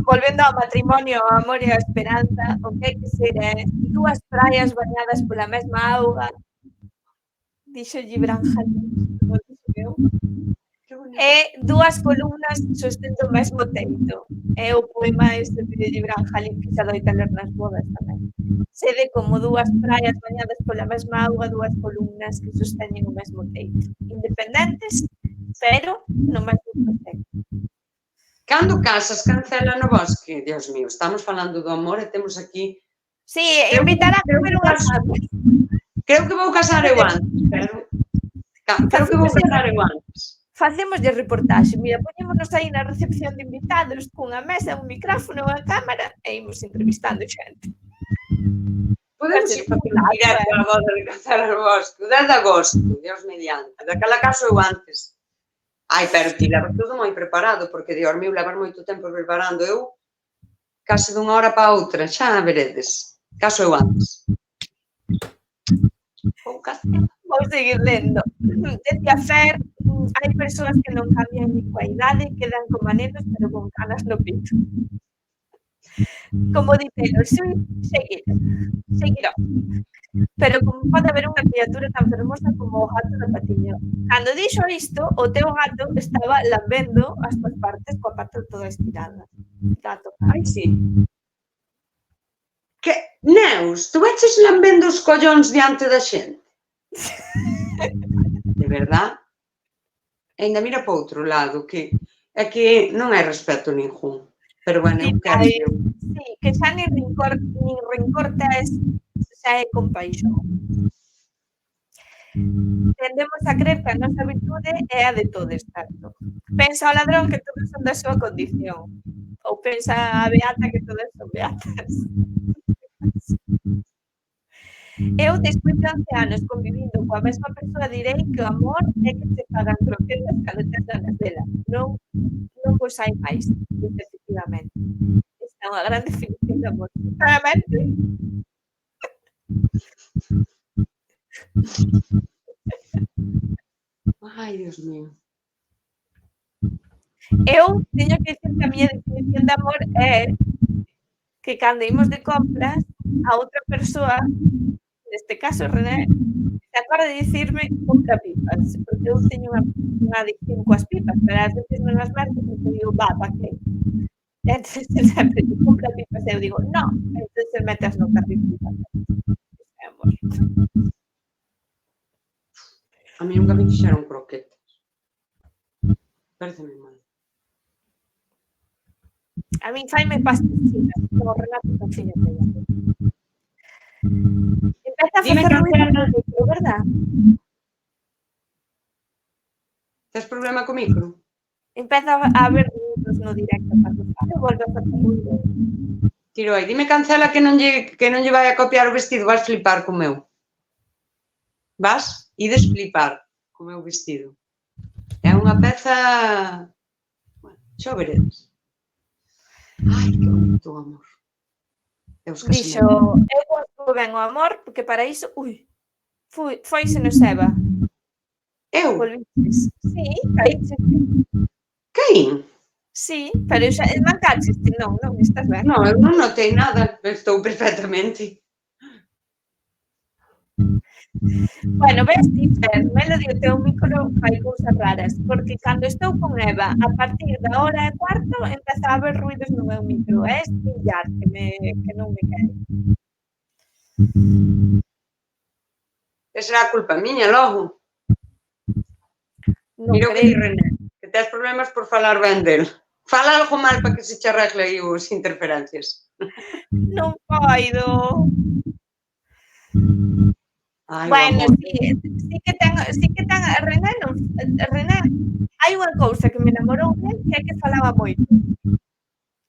Volvendo ao matrimonio, ao amor e á esperanza, o que hai que ser é dúas praias bañadas pola mesma auga, dixo Gibran Jalín, como dixo eu, e dúas columnas sostendo o mesmo teito. É o poema este de Gibran Jalín que se adoita ler nas bodas tamén. Sede como dúas praias bañadas pola mesma auga, dúas columnas que sosteñen o mesmo teito. Independentes, pero no mesmo proxecto. Cando casas cancela no bosque? Dios mío, estamos falando do amor e temos aquí... Sí, invitar a comer unha cama. Creo que vou casar eu antes, pero... Creo que vou casar eu antes. Facémoslle reportaxe. Mira, poñémonos aí na recepción de invitados cunha mesa, un micrófono, unha cámara e imos entrevistando xente. Podemos ir facer un directo a boda de casar ao bosque, o 10 de agosto, Dios mediante. Daquela caso eu antes. Ai, pero ti levas todo moi preparado, porque, Dios mío, levar moito tempo preparando. Eu, case dunha hora para outra, xa veredes. Caso eu antes. Vou seguir lendo. Decía Fer, hai persoas que non cambian ni coa idade, quedan como nenos, pero con canas no pito. Como dicelo, seguirá. Pero como pode haber unha criatura tan fermosa como o gato do patiño? Cando dixo isto, o teu gato estaba lambendo as túas partes coa pata toda estirada. Gato. Ai, sí. Que, Neus, tu veches lambendo os collóns diante da xente? De verdad? Ainda mira para outro lado, que é que non hai respeto ningún. Pero, bueno, eu quero... Sí, que xa nin rencortas, xa é compaixón. Tendemos a creer que a nosa virtude é a de todos, tanto. Pensa o ladrón que todos son da súa condición. Ou pensa a beata que todas son beatas. Eu, despois de 11 anos convivindo coa mesma persoa, direi que o amor é que se pagan croquetas cando tes ganas dela. Non vos hai máis, efectivamente. Esta é unha gran definición de amor. Claramente. Ai, Dios mío. Eu teño que dicir que a miña definición de amor é que cando imos de compras, a outra persoa, neste caso René, se acorda de dicirme compra pipas, porque eu teño unha adicción coas pipas, pero ás veces non as merco porque digo, va, pa que? Entonces sempre que compra pipas eu digo, no, entonces metes no carrito. Amor. A mí nunca me fixeron croquetas. Pareceme mal. A min faime pastas chinas, como Renato Cociña. Empeza a Dime, facer ruido Cancela. no micro, verdad? Tes problema co micro? Empeza a haber ruidos no directo cando falo, volve a facer ruido. Tiro aí. Dime, Cancela, que non lle vai a copiar o vestido. Vas flipar co meu. Vas? Ides flipar co meu vestido. É unha peza... Bueno, xa o veredes. Ai, que bonito o amor. Dixo, eu gosto ben o amor, porque para iso... Ui, foise no Seba. Eu? Volviches. Sí, caíches. Caín? Sí, pero xa mancaches, non, estás ben. Non, eu non notei nada. Estou perfectamente. Bueno, ves, Fer, Melody, o teu micro fai cousas raras, porque cando estou con Eva, a partir da hora e cuarto, empeza a haber ruidos no meu micro. É estillar que non me quere. Esa será a culpa miña, logo. Non Mira o que di creo. René, que tes problemas por falar ben del. Fala algo mal para que se che arregle aí os interferencias. Non poido. Ai, Bueno, amor. sí que ten René, hai unha cousa que me namorou ben, que é que falaba moito.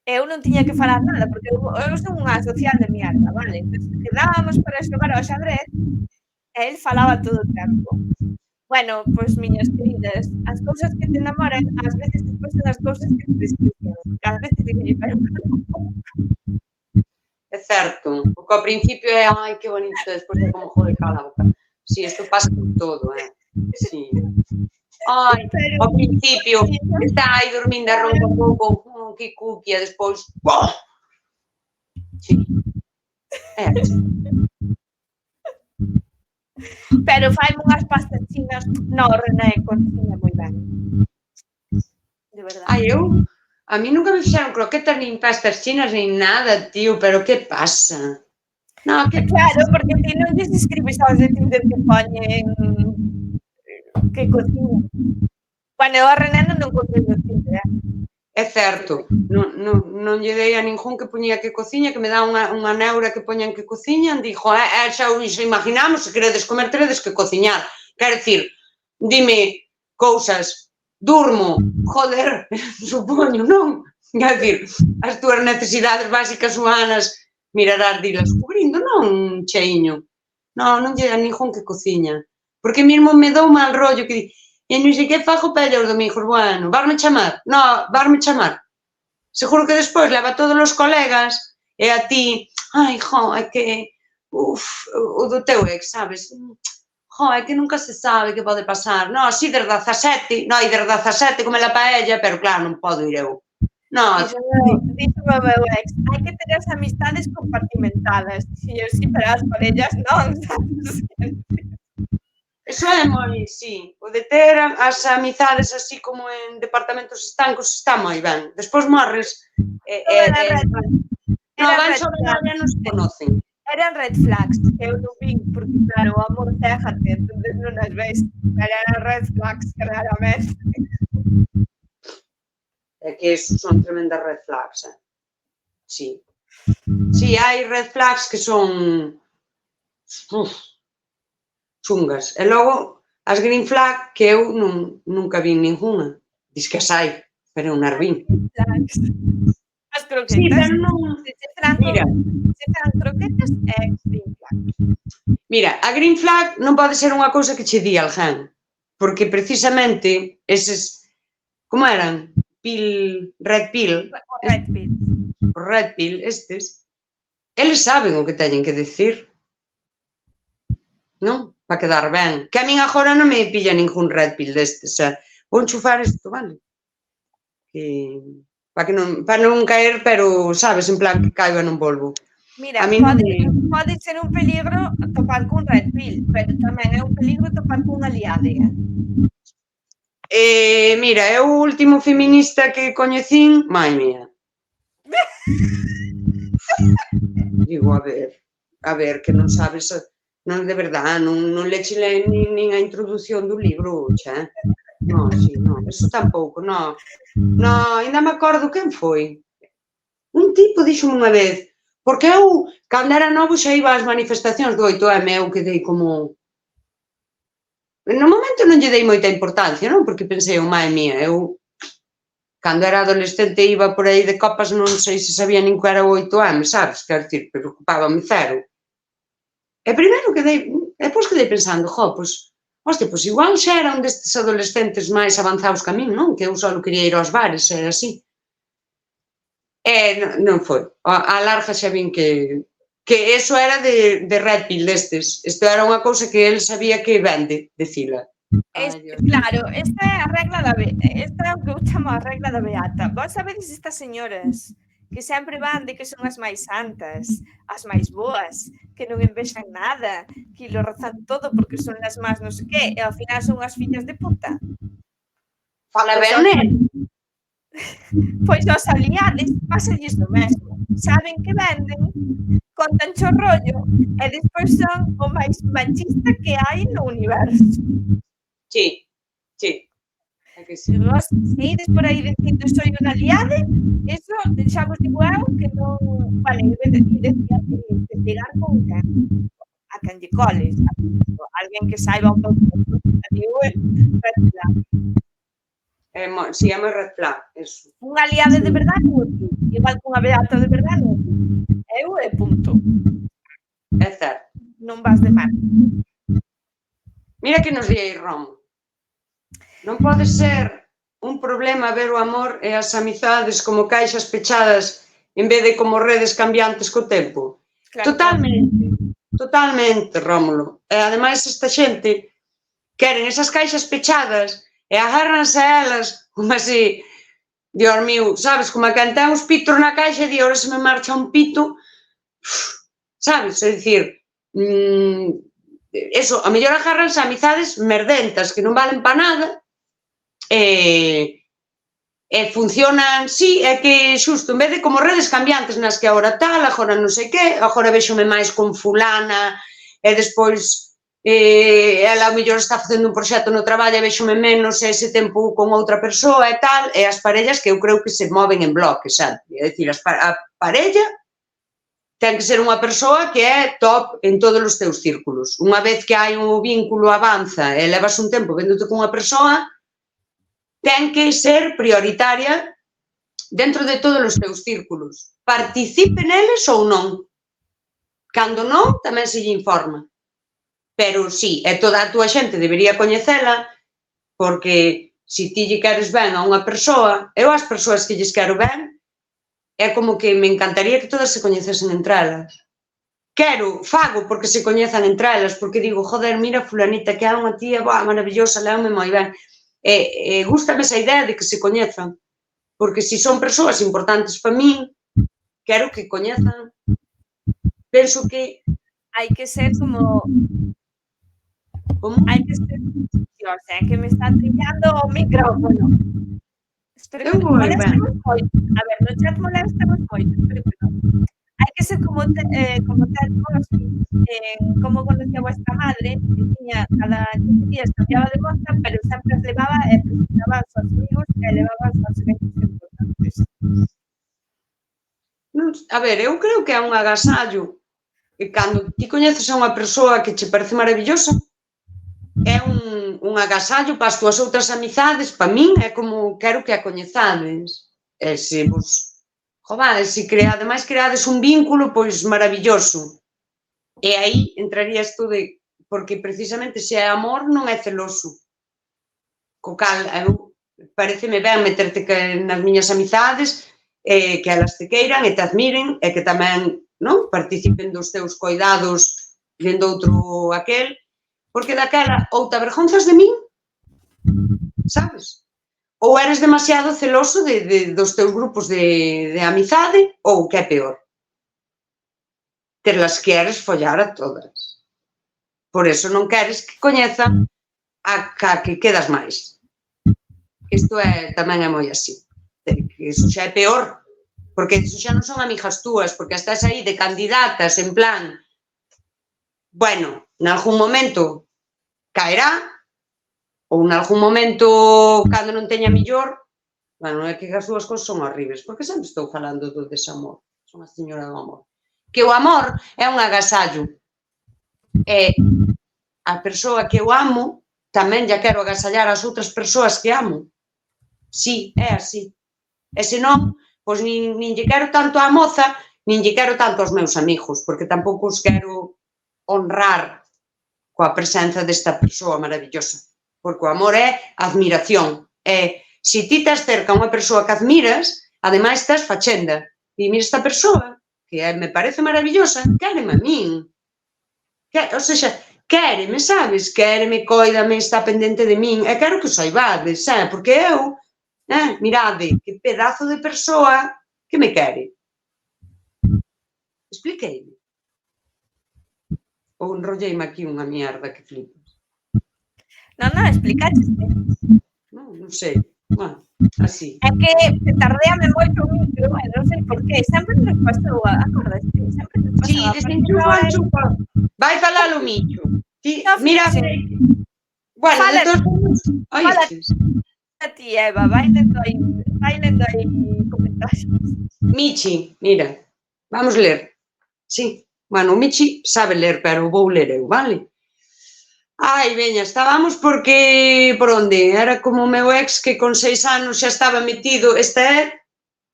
Eu non tiña que falar nada, porque eu son unha social de mierda, vale? Entón, quedábamos para xogar ao xadrez e el falaba todo o tempo. Bueno, pois, miñas queridas, as cousas que te namoran, ás veces despois son as cousas que te describen. Ás veces digo, pero É certo, porque ao principio é ai, que bonito, despois é como joder, cala a boca. Si, isto pasa con todo, Si. Ai, ao principio está aí dormindo e ronca un pouco, que cookie, e despois, ¡boh! Si. É así. Pero faime unhas pastas chinas, no, René, cociña moi ben. De verdade. Ai, a mí nunca me fixeron croquetas nin pastas chinas nin nada, tío, pero que pasa? No, que claro, porque ti non lles escribes aos de Tinder que poñen que cociñan. Bueno, eu a René non encontrei no Tinder, É certo, non lle dei a ningún que poñía que cociña, que me dá unha neura que poñan que cociñan, dixo, xa o imaginamos, se queredes comer, teredes que cociñar. Quero dicir, dime cousas, durmo, joder, supoño, non? Quero dicir, as túas necesidades básicas humanas mirarás dilas cubrindo, non, cheiño. Non lle a ningún que cociña. Porque mesmo me dou mal rollo que di, e non sei que fago para os domingos, bueno, vasme chamar? No, vasme chamar. Seguro que despois leva todos os colegas e a ti, ai, jo, é que, o do teu ex, sabes? Jo, é que nunca se sabe que pode pasar. No, si, desde 17, no, e desde 17 come la paella, pero claro, non podo ir eu. No, dixo o meu ex, hai que ter as amistades compartimentadas. Si, sí, pero as parellas non, sabes? Eso é moi, sí, o de ter as amizades así como en departamentos estancos está moi ben. Despois morres van xogar e non se conocen. Eran red flags, que eu non vi, porque claro, o amor cégate, entonces non as ves, pero eran red flags, claramente. É que esos son tremendas red flags, Sí. Sí, hai red flags que son chungas. E logo, as green flag, que eu nunca vi ninguna. Diz que as hai, pero eu non vin. As croquetas. Sí, pero non... Mira. Se fan croquetas, é green flag. Mira, a green flag non pode ser unha cousa que che di alguén. Porque precisamente eses... Como eran? Red pill. Red pill, estes. Eles saben o que teñen que decir. Non? Para quedar ben. Que a min agora non me pilla ningún red pill destes. Vou enchufar isto, vale? Para non caer, pero, sabes, en plan que caiba non volvo. Mira, pode ser un peligro topar cun red pill, pero tamén é un peligro topar cun aliade. Mira, é o último feminista que coñecín, mai mía. Digo, a ver, que non sabes, non de verdade, non leche nin a introdución do libro, xa. Non, sí, non, eso tampouco, non. Non, ainda me acordo quen foi. Un tipo dixo unha vez, porque eu, cando era novo, xa iba ás manifestacións do 8M, eu quedei como... No momento non lle dei moita importancia, non? Porque pensei, mãe mía, eu, cando era adolescente, iba por aí de copas, non sei se sabía nin que era o 8M, sabes? Quero dicir, preocupábame cero. E primeiro quedei, depois quedei pensando, pois, hostia, pois igual xa era un destes adolescentes máis avanzados que a min, non? Que eu só quería ir aos bares, era así. E non foi. A larga xa vin que eso era de Red Pill destes. Isto era unha cousa que el sabía que vende, decila. Claro, esta é a regla esta é o que eu chamo a regla da beata. Vos sabedes estas señoras que sempre van de que son as máis santas, as máis boas, que non envexan nada, que lo rozan todo porque son as máis non sei que, e ao final son as fillas de puta. Fala ben, né? Pois aos aliados pasalles o mesmo. Saben que venden, contan o rollo e despois son o máis machista que hai no universo. Sí, sí. É que sí. Vos ides por aí dicindo soy un aliade, eso xa vos digo eu que non... Vale, investigar con quen? A quen lle coles. Alguén que saiba un pouco. Digo, red flag. Si, é moi red flag, eso. Un aliade de verdade non é, igual que unha beata de verdade non é. Eu e punto. É certo. Non vas de mal. Mira que nos di aí Romo. Non pode ser un problema ver o amor e as amizades como caixas pechadas en vez de como redes cambiantes co tempo. Claro, totalmente, Rómulo. E ademais esta xente queren esas caixas pechadas e agárranse a elas como así, Dios mío, sabes, como a quen ten os pitos na caixa e di, ahora se me marcha un pito, sabes, é dicir, eso, a mellor agárranse a amizades merdentas que non valen pa nada e funcionan, sí, é que xusto, en vez de como redes cambiantes nas que agora tal, agora non sei que, agora véxome máis con fulana e despois ela ao mellor está facendo un proxecto no traballo e véxome menos e ese tempo con outra persoa e tal, e as parellas que eu creo que se moven en bloque, sabe? É dicir, a parella ten que ser unha persoa que é top en todos os teus círculos. Unha vez que hai un vínculo avanza e levas un tempo vendote con unha persoa, ten que ser prioritaria dentro de todos os teus círculos. Participe neles ou non. Cando non, tamén se lle informa. Pero sí, e toda a túa xente debería coñecela, porque se ti lle queres ben a unha persoa, eu as persoas que lles quero ben, é como que me encantaría que todas se coñecesen entre elas. Fago porque se coñezan entre elas, porque digo, joder, mira fulanita que é unha tía, maravillosa, léame moi ben. E gústame esa idea de que se coñezan, porque se son persoas importantes para min, quero que coñezan. Penso que hai que ser como... Hai que ser... Dios, é que me está trillando o micrófono. Espero que non molestemos moito. A ver, no chat molestemos moito, espero que non. Hai que ser como como conocía a vuestra madre, que tiña cada 15 días cambiaba de moza, pero sempre as levaba e presentaba aos seus amigos e levaba aos seus eventos importantes. A ver, eu creo que é un agasallo que cando ti coñeces a unha persoa que che parece maravillosa, é un agasallo para as túas outras amizades, para min é como quero que a coñezades. E se vos, se ademais creades un vínculo, pois maravilloso. E aí entraría isto de, porque precisamente se é amor non é celoso. Co cal, pareceme ben meterte nas miñas amizades, que elas te queiran e te admiren e que tamén participen dos teus coidados dende outro aquel, porque daquela ou te avergonzas de min, sabes? Ou eres demasiado celoso dos teus grupos de amizade, ou, que é peor, te las queres follar a todas. Por eso non queres que coñezan a que quedas máis. Isto tamén é moi así. Iso xa é peor. Porque iso xa non son amigas túas, porque estás aí de candidatas en plan, bueno, nalgún momento caerá, ou nalgún momento, cando non teña millor, bueno, é que as dúas cousas son horribles, porque sempre estou falando do desamor, son a señora do amor. Que o amor é un agasallo, e a persoa que eu amo tamén lla quero agasallar as outras persoas que amo. Sí, é así. E senón, pois nin lle quero tanto á moza, nin lle quero tanto aos meus amigos, porque tampouco os quero honrar coa presenza desta persoa maravillosa. Porque o amor é admiración. E se ti tes cerca unha persoa que admiras, ademais tes fachenda. E mira esta persoa, que me parece maravillosa, quéreme a min. Ou seja, quéreme, sabes? Quéreme, coídame, está pendente de min. E quero que o saibades, porque eu, mirade, que pedazo de persoa que me quere. Expliqueime. Ou enrolleime aquí unha mierda que flipas. Non, explicaxeste. Non sei. Bueno, así. É que tardéame moito o micro, non sei por qué. Sempre nos pasou, acordaste? Sempre nos pasou. Sí, desenchufa. Vai falar o Micho. Mira, bueno, de todos modos, oístes. A ti, Eva, vai lendo aí comentarios. Michi, mira, vamos ler. Sí, bueno, o Michi sabe ler, pero vou ler eu, vale? Ai, veña, estábamos porque, por onde? Era como o meu ex que con 6 anos xa estaba metido, esta é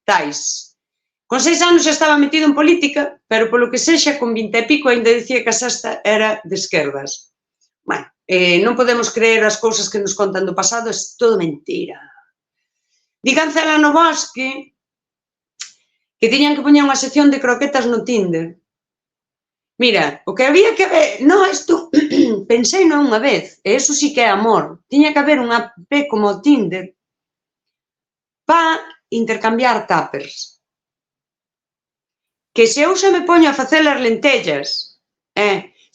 Tais. Con 6 anos xa estaba metido en política, pero polo que sexa, con 20 e pico ainda dicía que a sexta era de esquerdas. Bueno, non podemos creer as cousas que nos contan do pasado, é todo mentira. Di Cancela no Bosque que tiñan que poñer unha sección de croquetas no Tinder. Mira, o que había que ver, non, isto pensei non unha vez, e iso sí que é amor, tiña que haber unha app como o Tinder para intercambiar tuppers. Que se eu xa me poño a facer as lentellas,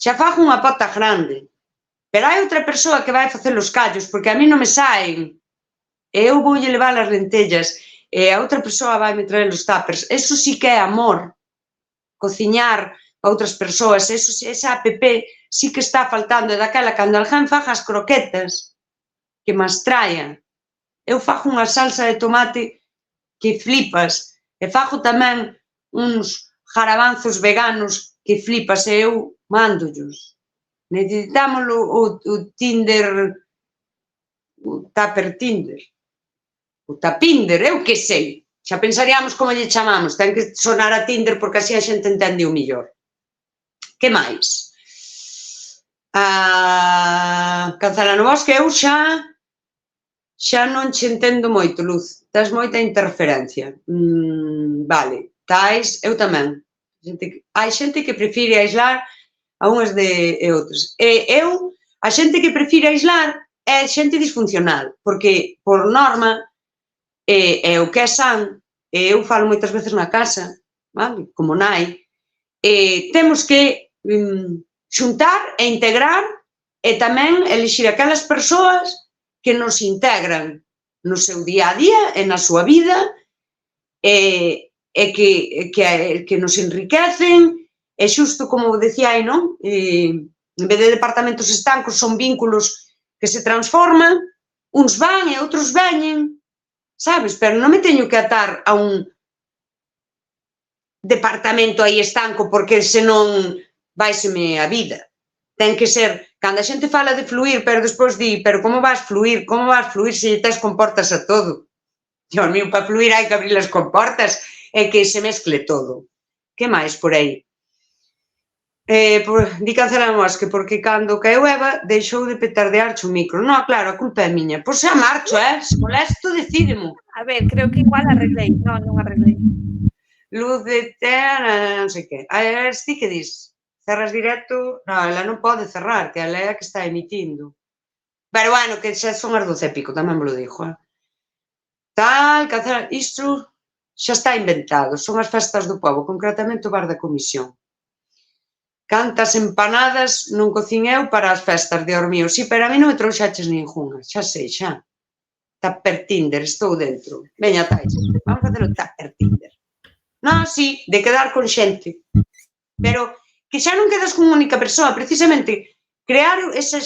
xa fago unha pota grande, pero hai outra persoa que vai facer os callos, porque a mí non me saen, e eu voulle levar as lentellas, e a outra persoa vai me traer os tuppers. Eso sí que é amor, cociñar a outras persoas, esa app sí que está faltando, e daquela, cando alguén faga as croquetas, que mas traia. Eu fago unha salsa de tomate que flipas, e fago tamén uns garabanzos veganos que flipas, e eu mándollos. Necesitamos o Tinder, o Tupper Tinder, o Tapinder, eu que sei. Xa pensaríamos como lle chamamos, ten que sonar a Tinder porque así a xente entende o millor. Que máis? Cancela no Bosque, eu xa non che entendo moito, Luz. Tes moita interferencia. Vale, Tais, eu tamén. Hai xente que prefire aislar a unhas e outras. E eu, a xente que prefire aislar é xente disfuncional, porque, por norma, é o que é san, e eu falo moitas veces na casa, vale, como nai, temos que xuntar e integrar e tamén elixir aquelas persoas que nos integran no seu día a día e na súa vida e que nos enriquecen, e xusto como decía aí, non? En vez de departamentos estancos son vínculos que se transforman, uns van e outros veñen, sabes? Pero non me teño que atar a un departamento aí estanco porque senón vaiseme a vida. Ten que ser, cando a xente fala de fluir, pero despois di, pero como vas fluir? Como vas fluir se tes comportas a todo? Dios mío, para fluir hai que abrir as comportas e que se mezcle todo. Que máis por aí? Di Cancela no Bosque, porque cando caeu Eva deixou de petardearche o micro. Non, claro, a culpa é miña. Pois xa marcho, se molesto, decídemo. A ver, creo que igual arreglei. Non arreglei. Luz de terra, non sei que. A ver, ti que dis? Cerras directo? Non, ela non pode cerrar, que ela é a que está emitindo. Pero bueno, que xa son as 12 e pico, tamén me lo dixo. Tal, Cancela, isto xa está inventado. Son as festas do pobo, concretamente o bar da Comisión. Cantas empanadas non cocín eu para as festas de Ormío. Si, pero a mí non me trouxaches ninguna. Xa sei, xa. Tupper Tinder, estou dentro. Veña, Tais, vamos facer o Tupper Tinder. Non, sí, de quedar con xente. Pero que xa non quedas con única persoa, precisamente crear esa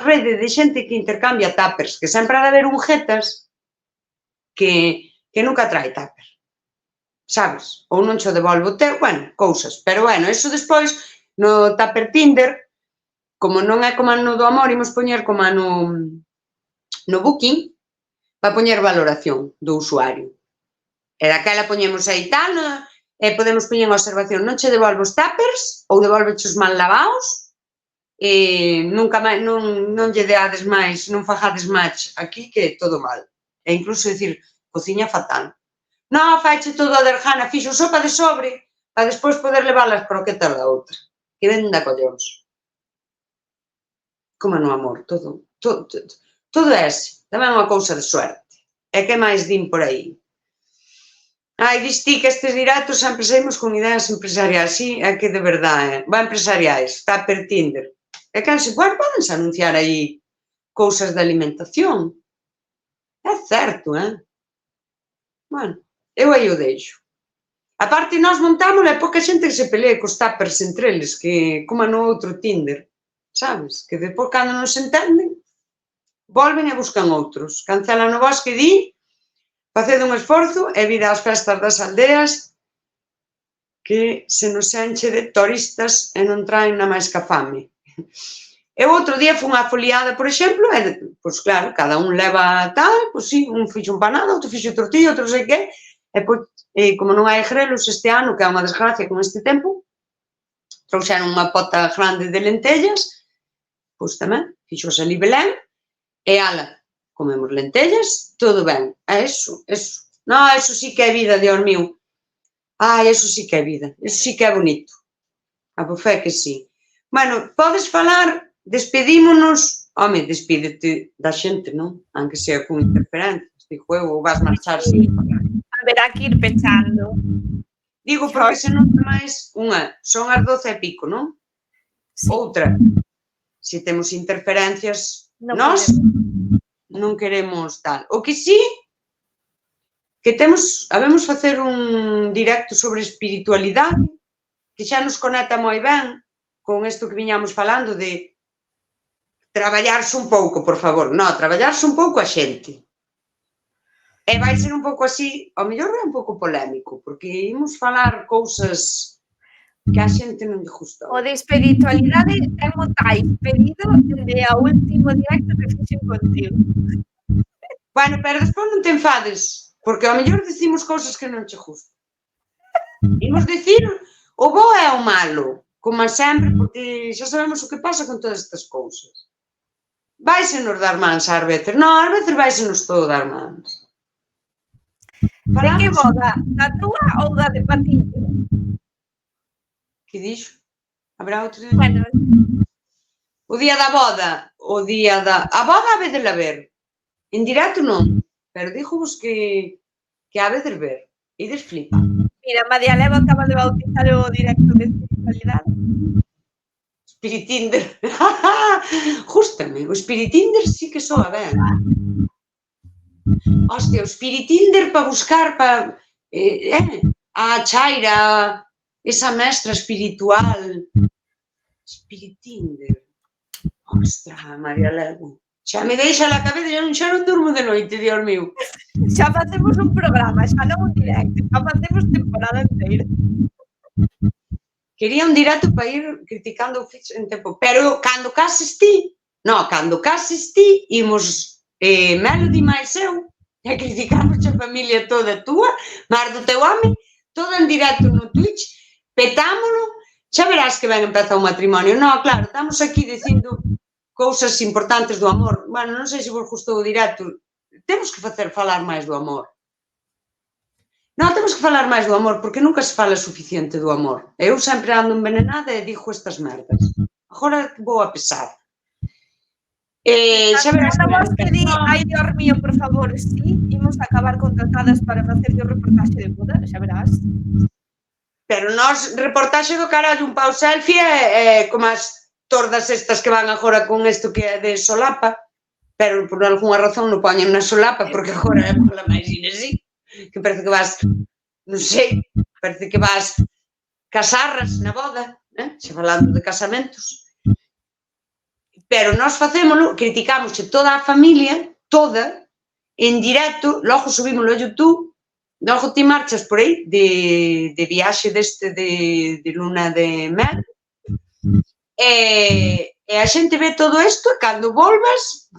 rede de xente que intercambia tuppers, que sempre ha de haber un jetas que nunca trae tupper, sabes? Ou non xo devolve o teu, bueno, cousas. Pero bueno, eso despois, no Tupper Tinder, como non é como no do amor, imos poñer como no Booking, para poñer valoración do usuario. E daquela poñemos aí tal, e podemos poñer a observación, non che devolve os tuppers, ou devolve os mal lavaos, e nunca máis, non lle deades máis, non fajades match aquí, que todo mal. E incluso dicir, cociña fatal. Non, faiche todo a derjana, fixo sopa de sobre, para despois poder levar as croquetas da outra. Que venda collóns. Como no amor, todo é ese. Tamén é unha cousa de suerte. E que máis din por aí? Ai, diste que estes directos sempre saímos con ideas empresariais, sí, é que de verdade, va empresariais, Tupper Tinder. E que podense anunciar aí cousas de alimentación. É certo, Bueno, eu aí o deixo. A parte, nós montámoslo, é pouca xente que se pelee cos tuppers entre eles, que como no outro Tinder, sabes? Que depois, cando non se entenden, volven e buscan outros. Cancelan o bosque e di, facede un esforzo e vir ás festas das aldeas que se nos enche de turistas e non traen na máis ca fame. Eu outro día fui unha foliada, por exemplo, e, pois claro, cada un leva tal, pois sí, un fixo empanada, outro fixo tortilla, outro sei que, e pois, como non hai grelos este ano, que é unha desgracia con este tempo, trouxeron unha pota grande de lentellas, pois tamén, fixo ali Belén, e ala, comemos lentellas, todo ben. Eso. Non, eso sí que é vida, Dios mío. Ai, eso sí que é vida. Eso sí que é bonito. A bufé que sí. Bueno, podes falar, despedímonos. Home, despídete da xente, non? Aunque sea con interferencias. Digo, ou vas marchar sin falar. Haberá que ir pechando. Digo, porque senón máis unha, son as 12 e pico, non? Sí. Outra, se temos interferencias, nós non queremos tal. O que sí, que habemos facer un directo sobre espiritualidade, que xa nos conecta moi ben con isto que viñamos falando de traballarse un pouco, por favor. Non, traballarse un pouco a xente. E vai ser un pouco así, ao mellor é un pouco polémico, porque imos falar cousas que a xente non lle gusta. O de espiritualidade temos tais pedido dende a último directo que fixen contigo. Bueno, pero despois non te enfades, porque ao mellor dicimos cousas que non che gustan. Imos dicir o bo e o malo, como sempre, porque xa sabemos o que pasa con todas estas cousas. Vaise nos dar mans ás veces. Non, ás veces vaise nos todo dar mans. De que boda? Da túa ou da de Patiño? Que dixo? Habrá outro día? Bueno. O día da boda, a boda a veces la ver. En directo non, pero díjovos que a veces ver. Ides flipa. Mira, María Leva acaba de bautizar o directo de espiritualidade. Spiritinder. Justame, o Spiritinder sí que soa ben. Hostia, o Spiritinder para buscar a Chaira, esa mestra espiritual. Spiritinder. Ostra, María Leva. Xa me deixa a cabeza, xa non durmo de noite, Dios mío. Xa facemos un programa, xa non un directo, xa facemos temporada inteira. Quería un directo para ir criticando o fixo en tempo, pero cando cases ti, imos Melody máis eu, e criticamos a familia toda túa, máis do teu home, todo en directo no Twitch, petámolo, xa verás que ben empeza o matrimonio. Non, claro, estamos aquí dicindo cousas importantes do amor. Bueno, non sei se vos gustou o directo. Temos que falar máis do amor. Non, temos que falar máis do amor, porque nunca se fala suficiente do amor. Eu sempre ando envenenada e digo estas merdas. Agora vou a pesar. Xa verás que di, ai, Dios mío, por favor, sí, imos acabar contratadas para facer o reportaxe de boda, xa verás. Pero nós, reportaxe do carallo, un pau selfie como as tordas estas que van agora con isto que é de solapa, pero por algunha razón non poñen na solapa, porque agora é pola máis así, que parece que vas, non sei, parece que vas casarras na boda, xa falando de casamentos. Pero nós facémolo, criticamos toda a familia, toda, en directo, logo subímoslo a YouTube, logo ti marchas por aí de viaxe deste de luna de mel, e a xente ve todo isto e cando volvas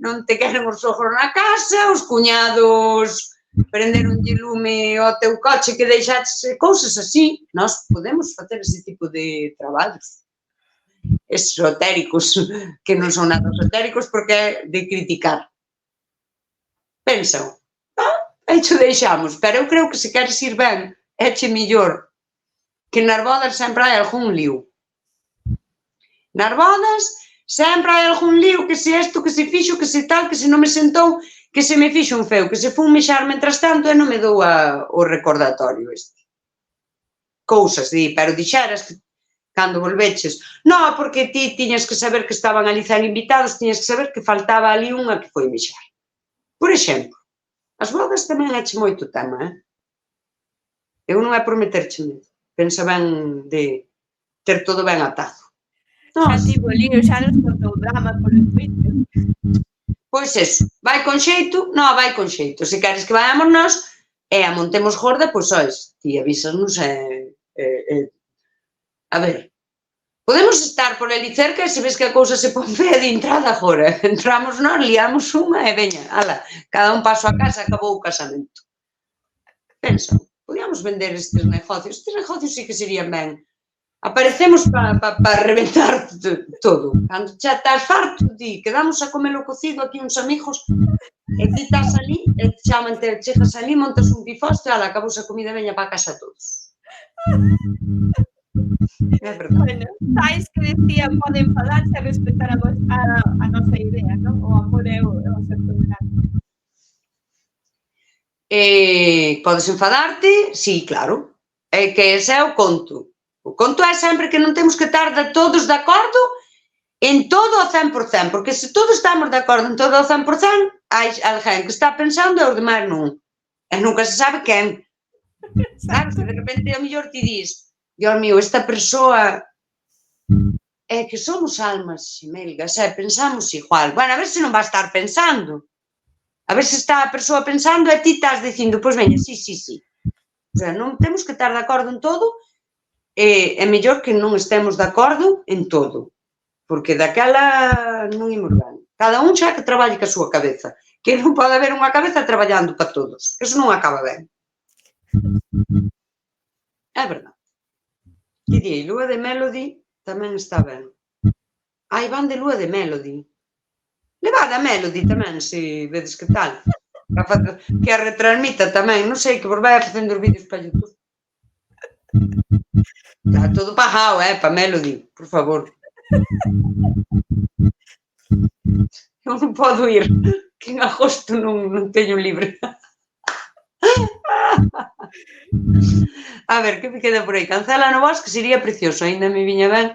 non te queren os sogros na casa, os cuñados prenderonlle lume ao teu coche que deixaches, cousas así. Nós podemos facer ese tipo de traballos esotéricos, que non son nada esotéricos porque é de criticar. Pensan, aí te deixamos, pero eu creo que se queres ir ben, éche mellor que nas bodas sempre hai algún lío. Nas bodas sempre hai algún lío, que se isto, que se fixo, que se tal, que se non me sentou, que se me fixo un feo, que se fun mexar mentras tanto e non me dou o recordatorio este. Cousas, pero dixeras que cando volveches, non, porque ti tiñas que saber que estaban ali 100 invitados, tiñas que saber que faltaba ali unha que foi mexar. Por exemplo, as bodas tamén eche moito tema, Eu non é por meterche medo, pensa ben de ter todo ben atado. Xa tivo lío, xa nos contou drama por el Twitter. Pois eso, vai con xeito? Non, vai con xeito. Se queres que vayamos nós e a montemos gorda, pois sois, ti avísanos a ver, podemos estar por ali cerca e se ves que a cousa se pon fea de entrada agora. Entramos nós, liamos unha e veña, ala, cada un paso a casa, acabou o casamento. Pensa, podíamos vender estes negocios. Estes negocios sí que serían ben. Aparecemos para reventar todo. Cando xa estás farto, di, quedamos a comer o cocido aquí uns amigos e ti estás ali, e chamante, chegas ali, montas un bifoste, ala, acabou a comida, veña para casa todos. É verdade. Bueno, sabes que decía, poden falarse e respetar a nosa idea, non? O amor é o ser tolerante. Podes enfadarte? Sí, claro. É que ese é o conto. O conto é sempre que non temos que estar todos de acordo en todo ao 100%, porque se todos estamos de acordo en todo ao 100%, hai alguén que está pensando e os demais non. E nunca se sabe quen. Claro, que de repente a mellor ti dis, Dios mío, esta persoa é que somos almas xemelgas, pensamos igual. Bueno, a ver se non va a estar pensando. A ver se está a persoa pensando e ti estás dicindo, pois veña, sí. O sea, non temos que estar de acordo en todo, é mellor que non estemos de acordo en todo, porque daquela non imos ben. Cada un xa que traballe ca súa cabeza, que non pode haber unha cabeza traballando para todos, eso non acaba ben. É verdade. Que di, Lúa de Melody tamén está ben. Ai, van de Lúa de Melody. Levada a Melody tamén, se vedes que tal. Que a retransmita tamén, non sei, que vos vai facendo os vídeos para YouTube. Está todo pagado, para Melody, por favor. Eu non podo ir, que en agosto non teño libre. A ver, que me queda por aí? Cancela no Bosque sería precioso, ainda me viña ben.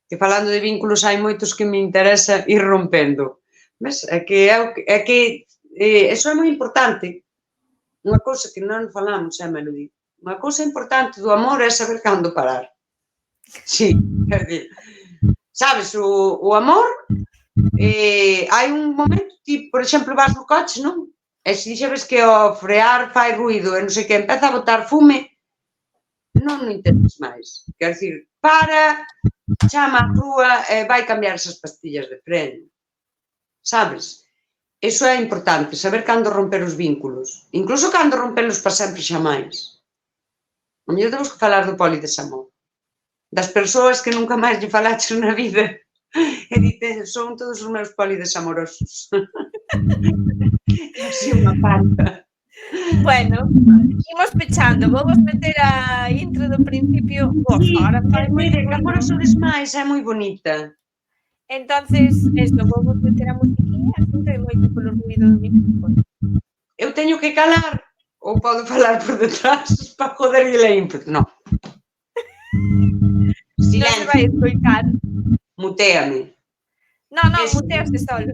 Que falando de vínculos hai moitos que me interesa ir rompendo. Ves? É que eso é moi importante. Unha cousa que non falamos, Melody. Unha cousa importante do amor é saber cando parar. Sí, quer dizer, sabes, o amor, hai un momento, ti, por exemplo, vas no coche, non? E se dixeres que ao frear fai ruido e non sei que, empeza a botar fume, non intentes máis. Quer dizer, para, chama a rúa e vai cambiar esas pastillas de freno. Sabes? Iso é importante, saber cando romper os vínculos. Incluso cando rompelos para sempre xa máis. A mellor temos que falar do polidesamor. Das persoas que nunca máis lle falaches na vida e dite, son todos os meus polidesamorosos. Así unha panta. Bueno, imos pechando, vamos meter a intro do principio. Sí, mire, que agora sodes máis, é moi bonita. Entonces, vamos meter a musiquinha, non ten moito polo ruido do micrófono. Eu teño que calar ou podo falar por detrás para joder e la input? Non. Silencio. Non se vai escoitar. Muteame. Non, muteaste solo.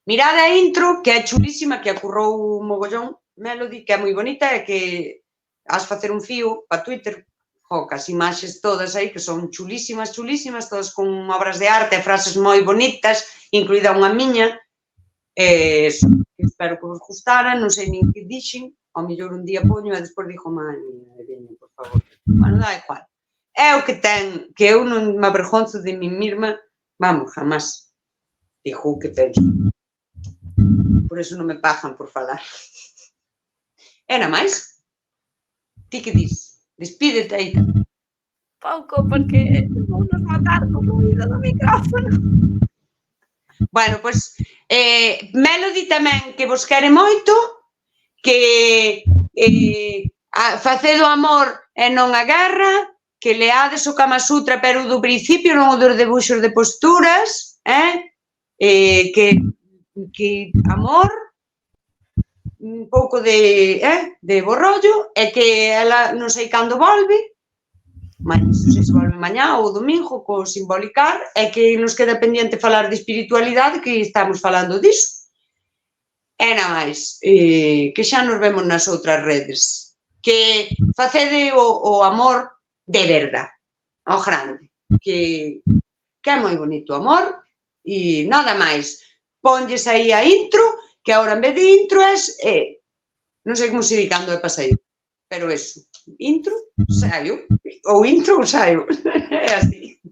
Mirade a intro, que é chulísima, que acurrou un mogollón. Melody, que é moi bonita, é que has facer un fío para Twitter, as imaxes todas aí, que son chulísimas, chulísimas, todas con obras de arte e frases moi bonitas, incluída unha miña, espero que vos gustara, non sei nin que dixen, ao mellor un día poño e despois dixo, mãe, veña, por favor. Bueno, dá igual. É o que ten, que eu non me avergonzo de mí mesma, vamos, jamás. Dijo o que penso. Por eso non me pagan por falar. E nada máis. Ti que dis? Despídete aí. Pouco, porque vou nos matar co ruído do micrófono. Bueno, pois, Melody tamén, que vos quere moito, que facedo amor e non a guerra, que leades o Kama Sutra, pero do principio, non o dos debuxos de posturas, que amor, un pouco de borrollo, e que ela non sei cando volve, non sei se volve mañá ou domingo, co simbolicar, e que nos queda pendiente falar de espiritualidade, que estamos falando disso. E nada máis, que xa nos vemos nas outras redes. Que facede o amor de verdade, ao grande, que é moi bonito o amor, e nada máis. Ponlles aí a intro, que agora en vez de intro non sei como se di cando é pasaído, pero eso, intro, saio, ou intro ou saio, é así.